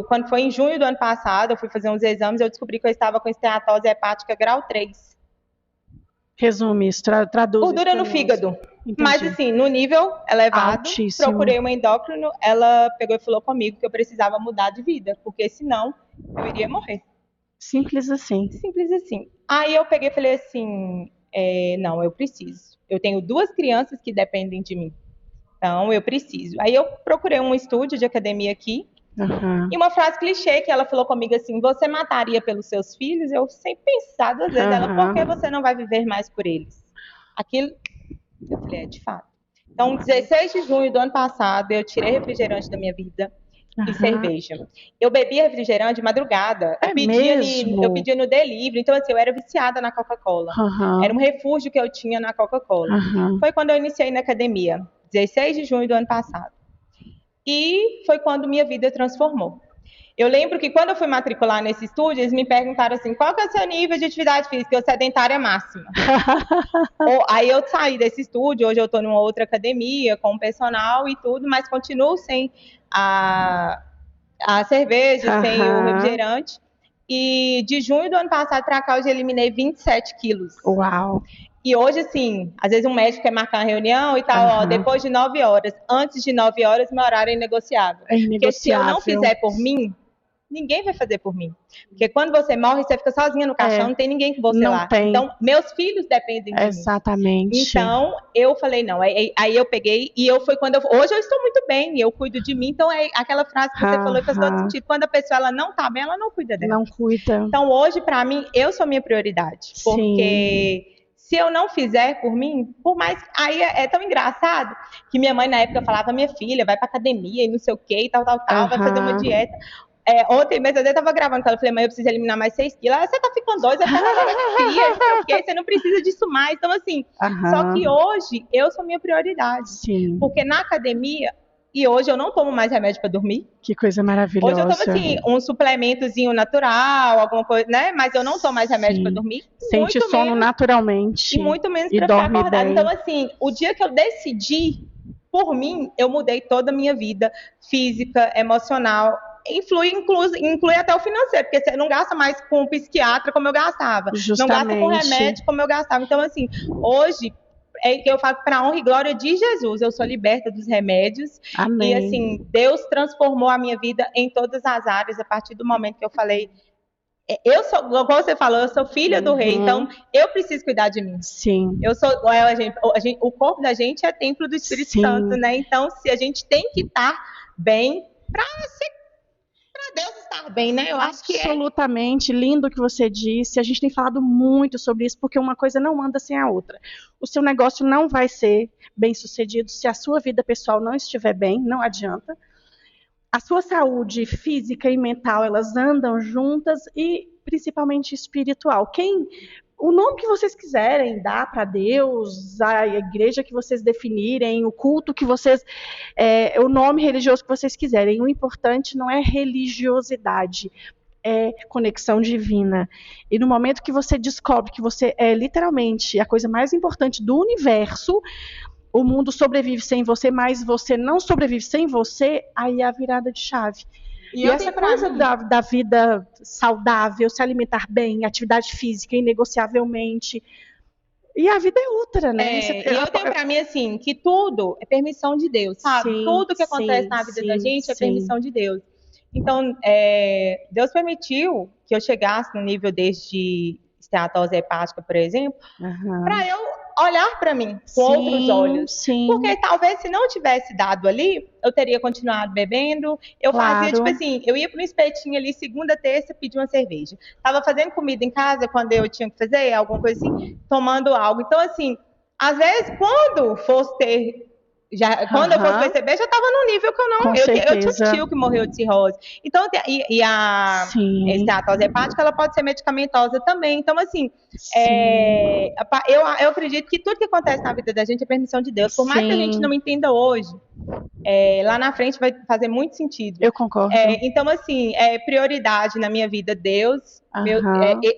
B: quando foi em junho do ano passado, eu fui fazer uns exames, eu descobri que eu estava com esteatose hepática grau 3.
A: Resume isso, traduz.
B: Gordura no fígado. Entendi. Mas assim, no nível elevado, altíssimo. Procurei uma endócrino, ela pegou e falou comigo que eu precisava mudar de vida, porque senão eu iria morrer.
A: Simples assim.
B: Simples assim. Aí eu peguei e falei assim, não, eu preciso. Eu tenho 2 crianças que dependem de mim. Então, eu preciso. Aí eu procurei um estúdio de academia aqui, e uma frase clichê que ela falou comigo assim, você mataria pelos seus filhos? Eu sempre pensado às vezes, ela, por que você não vai viver mais por eles? Aquilo, eu falei, de fato. Então, 16 de junho do ano passado, eu tirei refrigerante da minha vida e cerveja. Eu bebia refrigerante de madrugada. Eu pedia no delivery. Então, assim, eu era viciada na Coca-Cola. Era um refúgio que eu tinha na Coca-Cola. Foi quando eu iniciei na academia, 16 de junho do ano passado. E foi quando minha vida transformou. Eu lembro que quando eu fui matricular nesse estúdio, eles me perguntaram assim, qual que é o seu nível de atividade física? Eu, sedentária máxima. Aí eu saí desse estúdio, hoje eu estou numa outra academia, com personal e tudo, mas continuo sem a cerveja, sem o refrigerante. E de junho do ano passado para cá, eu já eliminei 27 quilos.
A: Uau!
B: E hoje, assim, às vezes um médico quer marcar uma reunião e tal, depois de 9 horas. Antes de 9 horas, meu horário é inegociável. Porque se eu não fizer por mim, ninguém vai fazer por mim. Porque quando você morre, você fica sozinha no caixão, não tem ninguém com você lá. Então, meus filhos dependem de mim.
A: Exatamente.
B: Então, eu falei, não. Aí eu peguei, e hoje eu estou muito bem, eu cuido de mim. Então, é aquela frase que você falou e faz todo sentido. Quando a pessoa ela não tá bem, ela não cuida dela.
A: Não cuida.
B: Então, hoje, para mim, eu sou minha prioridade. Porque se eu não fizer por mim, por mais... Aí é tão engraçado que minha mãe, na época, falava, minha filha, vai pra academia e não sei o quê, e tal, vai fazer uma dieta. Ontem mesmo eu tava gravando com ela, eu falei, mãe, eu preciso eliminar mais 6 quilos. Ela, você tá ficando doida, você não sei o quê, você não precisa disso mais. Então, assim, só que hoje eu sou minha prioridade.
A: Sim.
B: Porque na academia, e hoje eu não tomo mais remédio para dormir.
A: Que coisa maravilhosa.
B: Hoje eu tomo, assim, um suplementozinho natural, alguma coisa, né? Mas eu não tomo mais remédio para dormir.
A: Sente sono naturalmente.
B: E muito menos para ficar acordada. Então, assim, o dia que eu decidi por mim, eu mudei toda a minha vida física, emocional. Inclui até o financeiro, porque você não gasta mais com um psiquiatra como eu gastava.
A: Justamente.
B: Não gasta com remédio como eu gastava. Então, assim, hoje... eu falo para a honra e glória de Jesus, eu sou liberta dos remédios.
A: Amém.
B: E assim, Deus transformou a minha vida em todas as áreas a partir do momento que eu falei, como você falou, eu sou filha do rei, então eu preciso cuidar de mim.
A: Sim.
B: O corpo da gente é templo do Espírito Santo, né? Então, se a gente tem que estar bem para Deus estar bem, né? Eu acho que
A: absolutamente lindo o que você disse. A gente tem falado muito sobre isso, porque uma coisa não anda sem a outra. O seu negócio não vai ser bem sucedido se a sua vida pessoal não estiver bem, não adianta. A sua saúde física e mental, elas andam juntas e principalmente espiritual. O nome que vocês quiserem dar para Deus, a igreja que vocês definirem, o culto que vocês... o nome religioso que vocês quiserem. O importante não é religiosidade, é conexão divina. E no momento que você descobre que você é literalmente a coisa mais importante do universo, o mundo sobrevive sem você, mas você não sobrevive sem você, aí é a virada de chave. E essa coisa da vida saudável, se alimentar bem, atividade física, inegociavelmente. E a vida é outra, né?
B: Eu tenho pra mim, assim, que tudo é permissão de Deus, sabe?
A: Sim,
B: tudo que acontece na vida da gente é permissão de Deus. Então, Deus permitiu que eu chegasse no nível de esteatose hepática, por exemplo, para eu olhar para mim com outros olhos.
A: Sim.
B: Porque talvez se não tivesse dado ali, eu teria continuado bebendo. Eu fazia, tipo assim, eu ia para um espetinho ali, segunda, terça, pedir uma cerveja. Tava fazendo comida em casa quando eu tinha que fazer alguma coisa assim, tomando algo. Então, assim, às vezes, quando fosse ter Quando eu fosse perceber, já estava num nível que eu não... Eu tinha um tio que morreu de cirrose. Então, a esteatose hepática, ela pode ser medicamentosa também. Então, assim, eu acredito que tudo que acontece na vida da gente é permissão de Deus. Por mais que a gente não entenda hoje, lá na frente vai fazer muito sentido.
A: Eu concordo.
B: Então, assim, prioridade na minha vida, Deus,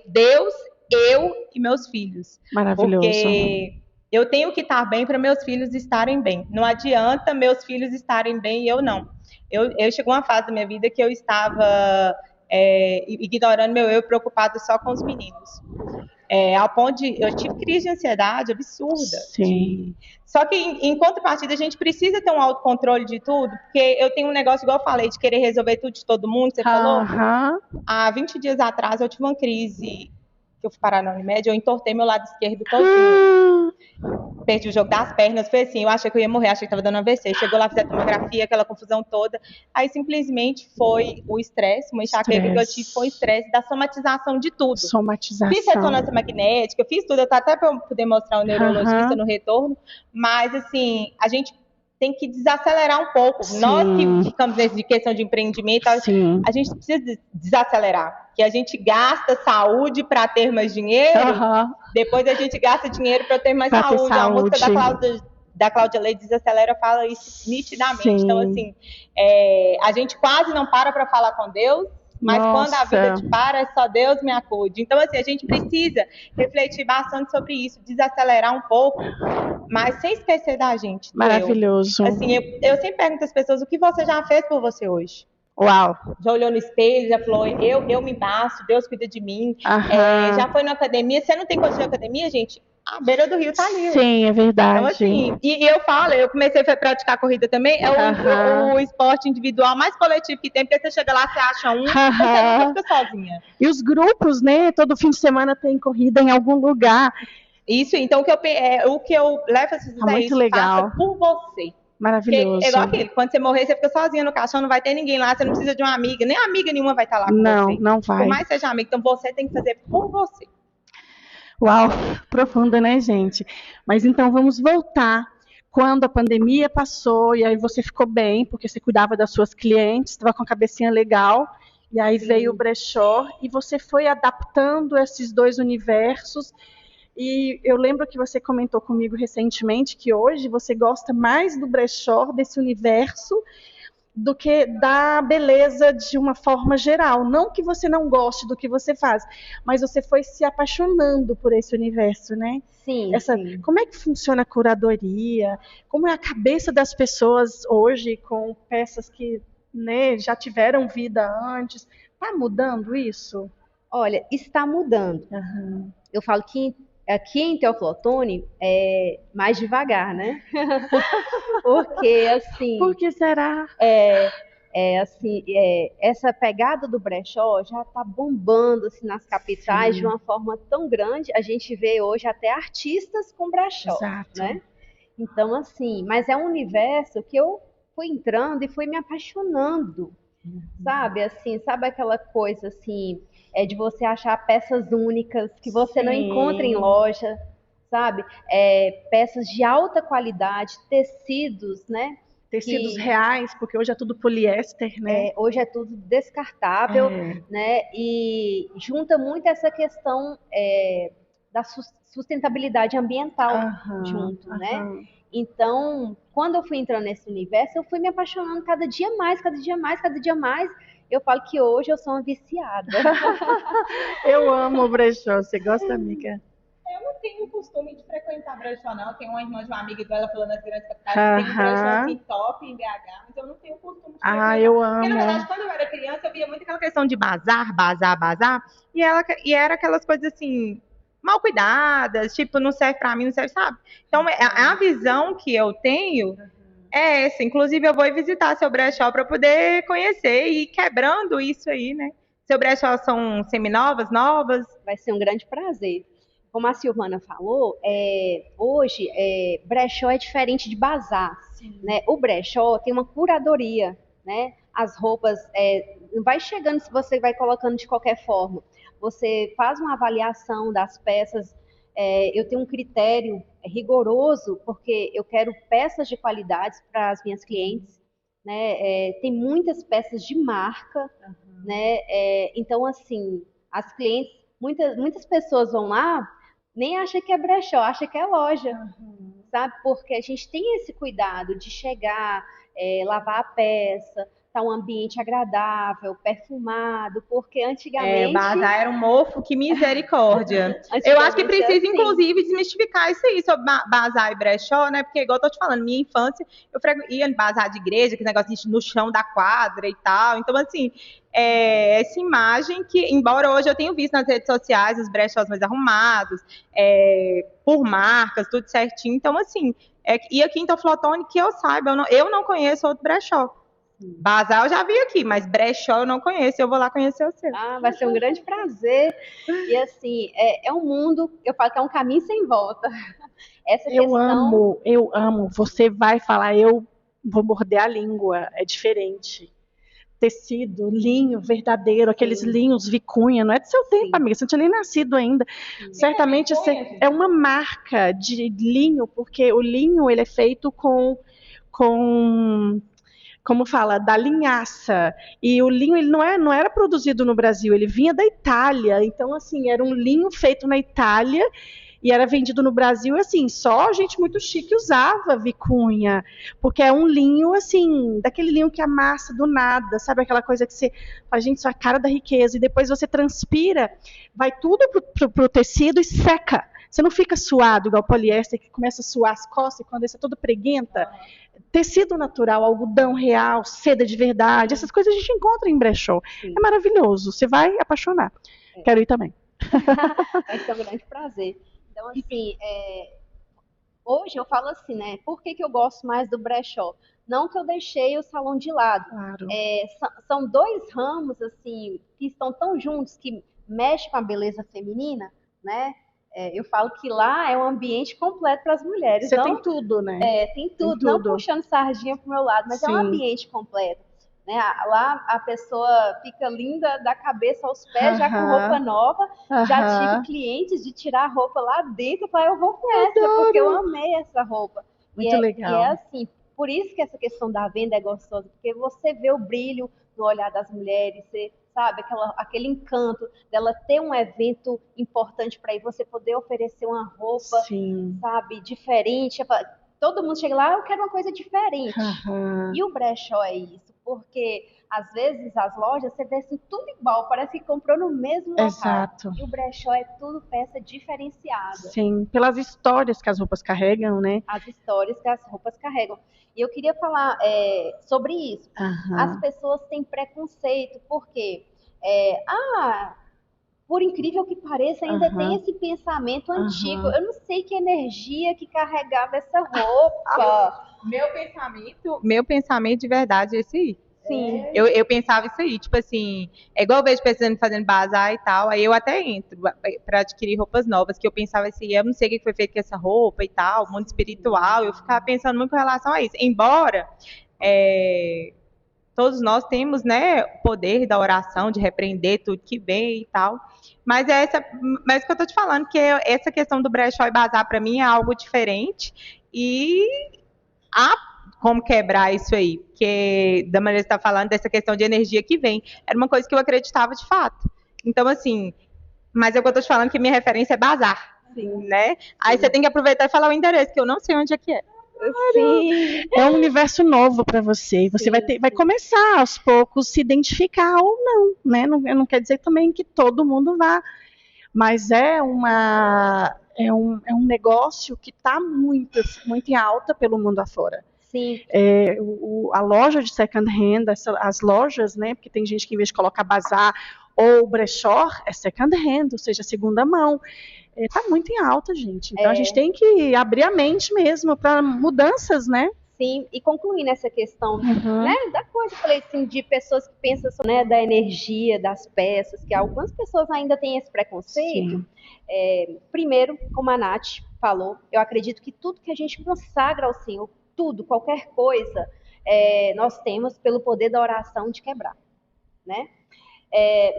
B: Deus, eu e meus filhos.
A: Maravilhoso.
B: Porque eu tenho que estar bem para meus filhos estarem bem. Não adianta meus filhos estarem bem e eu não. Eu chegou uma fase da minha vida que eu estava ignorando meu eu, preocupado só com os meninos. Ao ponto de eu tive crise de ansiedade absurda. Só que, em contrapartida, a gente precisa ter um autocontrole de tudo, porque eu tenho um negócio, igual eu falei, de querer resolver tudo de todo mundo, você falou? Há 20 dias atrás, eu tive uma crise, que eu fui parar na Unimed, eu entortei meu lado esquerdo todinho. Perdi o jogo das pernas, foi assim, eu achei que eu ia morrer, achei que estava dando AVC. Chegou lá, fiz a tomografia, aquela confusão toda. Aí, simplesmente, foi o estresse, uma enxaqueca que eu tive, foi o estresse da somatização de tudo. Fiz ressonância magnética, fiz tudo, até para eu poder mostrar ao neurologista no retorno, mas, assim, a gente tem que desacelerar um pouco. Nós que ficamos nessa questão de empreendimento, a gente precisa desacelerar. Que a gente gasta saúde para ter mais dinheiro, depois a gente gasta dinheiro para ter mais saúde. A música da Cláudia Leite, Desacelera, fala isso nitidamente. Então, assim, a gente quase não para falar com Deus, mas quando a vida te para, é só Deus me acude. Então, assim, a gente precisa refletir bastante sobre isso, desacelerar um pouco, mas sem esquecer da gente.
A: Maravilhoso.
B: Assim, eu sempre pergunto às pessoas, o que você já fez por você hoje?
A: Uau!
B: Já olhou no espelho, já falou, eu me basto, Deus cuida de mim. Já foi na academia, você não tem coisa de academia, gente? A beira do rio tá ali.
A: Sim, é verdade.
B: Então, assim, e eu falo, eu comecei a praticar corrida também, o esporte individual mais coletivo que tem, porque você chega lá, você acha você nunca fica sozinha.
A: E os grupos, né? Todo fim de semana tem corrida em algum lugar.
B: Isso, então o que eu levo a vocês é isso, faça por você.
A: Maravilhoso.
B: Porque, igual aquele, quando você morrer, você fica sozinha no caixão, não vai ter ninguém lá, você não precisa de uma amiga, nem amiga nenhuma vai estar lá com você.
A: Não vai.
B: Por mais que seja amiga, então você tem que fazer por você.
A: Uau, profunda, né, gente? Mas então vamos voltar. Quando a pandemia passou, e aí você ficou bem, porque você cuidava das suas clientes, estava com a cabecinha legal, e aí veio o brechó, e você foi adaptando esses dois universos. E eu lembro que você comentou comigo recentemente que hoje você gosta mais do brechó, desse universo, do que da beleza de uma forma geral. Não que você não goste do que você faz, mas você foi se apaixonando por esse universo, né?
C: Sim.
A: Como é que funciona a curadoria? Como é a cabeça das pessoas hoje com peças que, né, já tiveram vida antes? Está mudando isso?
C: Olha, está mudando. Eu falo que aqui em Teófilo Otoni é mais devagar, né? Porque, assim...
A: Por que será?
C: Essa pegada do brechó já está bombando assim, nas capitais de uma forma tão grande. A gente vê hoje até artistas com brechó, né? Então, assim, mas é um universo que eu fui entrando e fui me apaixonando, sabe? Assim, sabe aquela coisa, assim... de você achar peças únicas que você não encontra em loja, sabe? Peças de alta qualidade, tecidos, né?
A: Tecidos reais, porque hoje é tudo poliéster, né?
C: Hoje é tudo descartável, né? E junta muito essa questão da sustentabilidade ambiental junto, né? Então, quando eu fui entrando nesse universo, eu fui me apaixonando cada dia mais. Eu falo que hoje eu sou uma viciada.
A: Eu amo o brechó. Você gosta, amiga?
B: Eu não tenho o costume de frequentar brechó, não. Eu tenho uma irmã de uma amiga dela falando nas grandes capitais. Tem um brechó assim, top em BH, mas eu não tenho o costume de frequentar.
A: Eu amo.
B: Porque, na verdade, quando eu era criança, eu via muito aquela questão de bazar. E era aquelas coisas assim, mal cuidadas, tipo, não serve pra mim, não serve, sabe? Então, a visão que eu tenho... é essa, inclusive eu vou visitar seu brechó para poder conhecer e ir quebrando isso aí, né? Seu brechó são seminovas, novas?
C: Vai ser um grande prazer. Como a Silvana falou, hoje brechó é diferente de bazar, né? O brechó tem uma curadoria, né? As roupas, não vai chegando se você vai colocando de qualquer forma. Você faz uma avaliação das peças. Eu tenho um critério rigoroso, porque eu quero peças de qualidade para as minhas clientes, né? Tem muitas peças de marca, né? Então, assim, as clientes, muitas pessoas vão lá, nem acham que é brechó, acham que é loja, sabe? Porque a gente tem esse cuidado de chegar, lavar a peça, tá um ambiente agradável, perfumado, porque antigamente...
B: Bazar era um mofo, que misericórdia. Eu acho que precisa, assim, inclusive, desmistificar isso aí sobre bazar e brechó, né? Porque, igual eu tô te falando, minha infância, eu ia em bazar de igreja, que negócio no chão da quadra e tal. Então, assim, essa imagem que, embora hoje eu tenha visto nas redes sociais os brechós mais arrumados, por marcas, tudo certinho. Então, assim, e aqui em Teoflotone, que eu saiba, eu não conheço outro brechó. Bazar eu já vi aqui, mas brechó eu não conheço, eu vou lá conhecer o seu.
C: Vai ser um grande prazer. E assim, é um mundo, eu falo que é um caminho sem volta.
A: Eu amo. Você vai falar, eu vou morder a língua, é diferente. Tecido, linho verdadeiro, aqueles linhos vicunha, não é do seu tempo, amiga, você não tinha nem nascido ainda. Certamente é uma marca de linho, porque o linho ele é feito com como fala, da linhaça. E o linho ele não era produzido no Brasil, ele vinha da Itália. Então, assim, era um linho feito na Itália e era vendido no Brasil. Assim, só gente muito chique usava vicunha, porque é um linho, assim, daquele linho que amassa do nada, sabe? Aquela coisa que você fala, gente, isso é a cara da riqueza. E depois você transpira, vai tudo pro tecido e seca. Você não fica suado, igual o poliéster, que começa a suar as costas, e quando isso é todo preguenta. Tecido natural, algodão real, seda de verdade, essas coisas a gente encontra em brechó. Sim. É maravilhoso, você vai apaixonar. Quero ir também.
C: Vai ser um grande prazer. Então, assim, hoje eu falo assim, né? Por que eu gosto mais do brechó? Não que eu deixei o salão de lado.
A: Claro.
C: São dois ramos, assim, que estão tão juntos, que mexem com a beleza feminina, né? Eu falo que lá é um ambiente completo para as mulheres.
A: Você tem tudo, né?
C: Tem tudo. Não puxando sardinha para o meu lado, mas Sim. É um ambiente completo. Né? Lá a pessoa fica linda da cabeça aos pés, já com roupa nova. Já tive clientes de tirar a roupa lá dentro e falar, eu vou com essa, porque eu amei essa roupa.
A: Muito legal.
C: E é assim, por isso que essa questão da venda é gostosa, porque você vê o brilho no olhar das mulheres, você sabe, aquele encanto dela ter um evento importante para ir, você poder oferecer uma roupa,
A: Sim.
C: sabe, diferente. Todo mundo chega lá, eu quero uma coisa diferente. E o brechó é isso, porque às vezes as lojas você vê assim, tudo igual, parece que comprou no mesmo local.
A: Exato.
C: E o brechó é tudo peça diferenciada.
A: Sim, pelas histórias que as roupas carregam, né?
C: As histórias que as roupas carregam. E eu queria falar sobre isso. As pessoas têm preconceito, porque, por incrível que pareça, ainda tem esse pensamento antigo. Eu não sei que energia que carregava essa roupa.
B: Meu pensamento de verdade é esse aí.
C: Sim.
B: Eu pensava isso aí, tipo assim, é igual eu vejo pessoas fazendo bazar e tal, aí eu até entro para adquirir roupas novas, que eu pensava assim, eu não sei o que foi feito com essa roupa e tal, mundo espiritual, eu ficava pensando muito com relação a isso. Embora todos nós temos, né, o poder da oração, de repreender tudo que vem e tal, mas mas o que eu tô te falando, que essa questão do brechó e bazar para mim é algo diferente e como quebrar isso aí, porque da maneira que você está falando, dessa questão de energia que vem, era uma coisa que eu acreditava de fato. Então, assim, mas é o que eu estou te falando, que minha referência é bazar, né? Aí você tem que aproveitar e falar o endereço, que eu não sei onde é que é.
A: Sim. É um universo novo para você. Você vai começar aos poucos se identificar ou não, né? Não quer dizer também que todo mundo vá, mas é um negócio que está muito, muito em alta pelo mundo afora.
C: Sim.
A: A loja de second hand, as lojas, né? Porque tem gente que em vez de colocar bazar ou brechó, é second hand, ou seja, segunda mão. Está muito em alta, gente. Então a gente tem que abrir a mente mesmo para mudanças, né?
C: Sim, e concluindo essa questão, né, da coisa, eu falei assim, de pessoas que pensam, né, da energia, das peças, que algumas pessoas ainda têm esse preconceito. Primeiro, como a Nath falou, eu acredito que tudo que a gente consagra ao Senhor, tudo, qualquer coisa, nós temos pelo poder da oração de quebrar, né?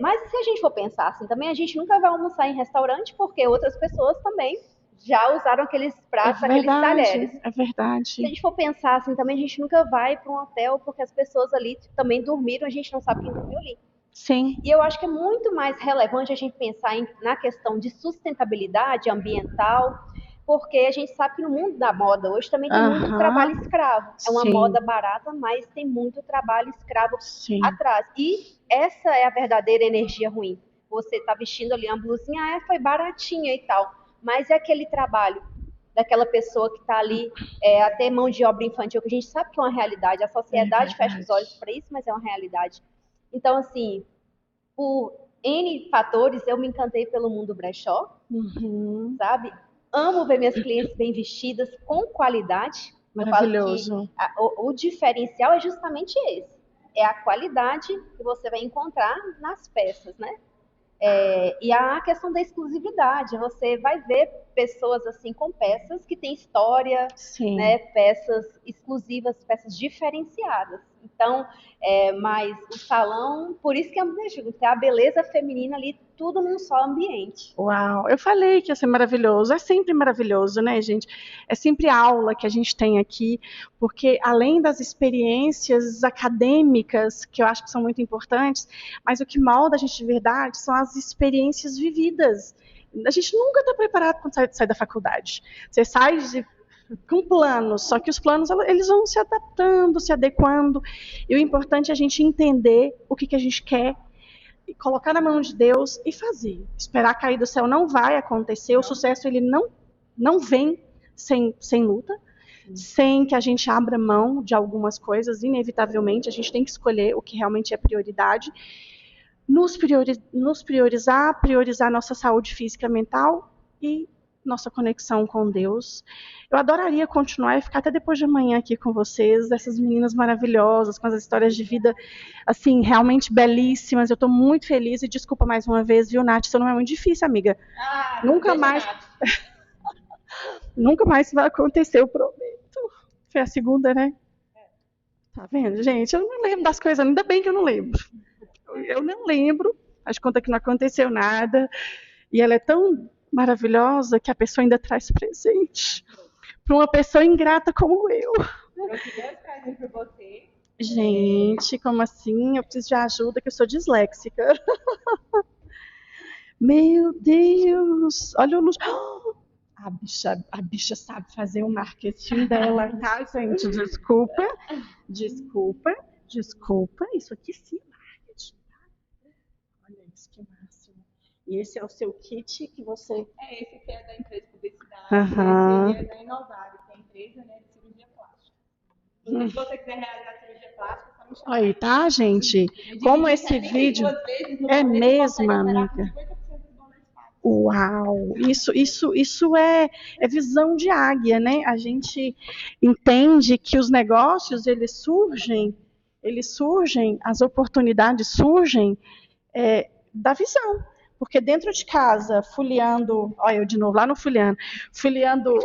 C: Mas se a gente for pensar assim também, a gente nunca vai almoçar em restaurante, porque outras pessoas também já usaram aqueles pratos, aqueles talheres.
A: É verdade.
C: Se a gente for pensar assim, também a gente nunca vai para um hotel porque as pessoas ali também dormiram, a gente não sabe quem dormiu ali.
A: Sim.
C: E eu acho que é muito mais relevante a gente pensar na questão de sustentabilidade ambiental, porque a gente sabe que no mundo da moda hoje também tem muito trabalho escravo. É uma moda barata, mas tem muito trabalho escravo atrás. E essa é a verdadeira energia ruim. Você está vestindo ali uma blusinha, foi baratinha e tal, mas é aquele trabalho daquela pessoa que está ali, até mão de obra infantil, que a gente sabe que é uma realidade. A sociedade fecha os olhos para isso, mas é uma realidade. Então, assim, por N fatores, eu me encantei pelo mundo brechó, sabe? Amo ver minhas clientes bem vestidas, com qualidade.
A: Maravilhoso.
C: Eu falo que o diferencial é justamente esse. É a qualidade que você vai encontrar nas peças, né? E a questão da exclusividade. Você vai ver pessoas assim com peças que têm história, né? Peças exclusivas, peças diferenciadas. Então, mas o salão, por isso que é a beleza feminina ali, tudo num só ambiente.
A: Uau, eu falei que ia ser maravilhoso, é sempre maravilhoso, né, gente? É sempre aula que a gente tem aqui, porque além das experiências acadêmicas, que eu acho que são muito importantes, mas o que molda a gente de verdade são as experiências vividas. A gente nunca está preparado quando sai da faculdade. Você sai com planos, só que os planos eles vão se adaptando, se adequando, e o importante é a gente entender o que a gente quer, e colocar na mão de Deus e fazer. Esperar cair do céu não vai acontecer, o sucesso ele não vem sem luta, sem que a gente abra mão de algumas coisas, inevitavelmente, a gente tem que escolher o que realmente é prioridade, nos priorizar, priorizar nossa saúde física e mental e nossa conexão com Deus. Eu adoraria continuar e ficar até depois de amanhã aqui com vocês, essas meninas maravilhosas, com as histórias de vida, assim, realmente belíssimas. Eu estou muito feliz e desculpa mais uma vez, viu, Nath? Isso não é muito difícil, amiga. Nunca mais. Nunca mais vai acontecer, eu prometo. Foi a segunda, né? Tá vendo, gente? Eu não lembro das coisas, ainda bem que eu não lembro. Eu não lembro, faz de conta que não aconteceu nada. E ela é tão maravilhosa que a pessoa ainda traz presente para uma pessoa ingrata como eu.
B: Trouxe 2 presentes para você.
A: Gente, como assim? Eu preciso de ajuda, que eu sou disléxica. Meu Deus! Olha o luxo. A bicha sabe fazer o marketing dela, tá, gente? Desculpa. Isso aqui sim é marketing, tá? Olha isso, que máximo. E esse é o seu kit que você...
B: Esse aqui é da empresa de publicidade. Esse aqui é da Inovário, que é a empresa, né, de cirurgia plástica. Se você quiser realizar cirurgia plástica, só me chamar.
A: Aí, tá, gente? Como esse vídeo... É mesmo, amiga? Uau! Isso é visão de águia, né? A gente entende que os negócios, eles surgem, as oportunidades surgem da visão. Porque dentro de casa, folheando, olha eu de novo lá no folheando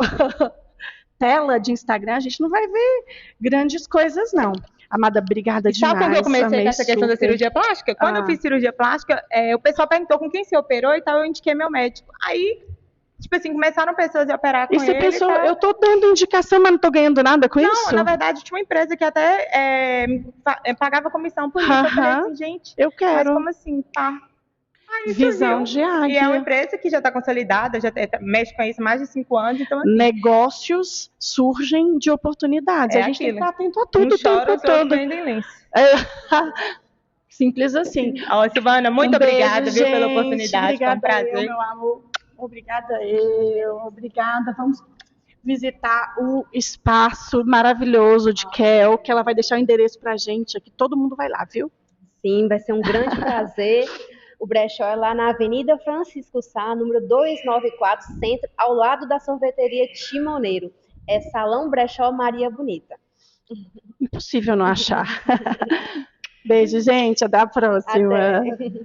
A: tela de Instagram, a gente não vai ver grandes coisas, não. Amada, obrigada demais.
B: Sabe quando eu comecei com essa questão da cirurgia plástica? Quando eu fiz cirurgia plástica, o pessoal perguntou com quem se operou e tal, eu indiquei meu médico. Aí, tipo assim, começaram pessoas a operar com ele. E você
A: pensou, eu tô dando indicação, mas não tô ganhando nada com isso?
B: Não, na verdade, tinha uma empresa que até pagava comissão por isso. Eu falei assim, gente,
A: eu quero.
B: Mas como assim, tá?
A: Visão de águia.
B: E é uma empresa que já está consolidada, já mexe com isso há mais de 5 anos. Então, assim,
A: negócios surgem de oportunidades. A gente tem que estar atento a tudo. Simples assim.
B: Silvana, muito obrigada, viu, pela oportunidade.
A: Obrigada,
B: foi um prazer.
A: Meu amor. Obrigada. Vamos visitar o espaço maravilhoso de Kel, que ela vai deixar o endereço pra gente aqui. Todo mundo vai lá, viu?
C: Sim, vai ser um grande prazer. O brechó é lá na Avenida Francisco Sá, número 294, Centro, ao lado da sorveteria Timoneiro. É Salão Brechó Maria Bonita.
A: Impossível não achar. Beijo, gente. Até a próxima.
C: Até.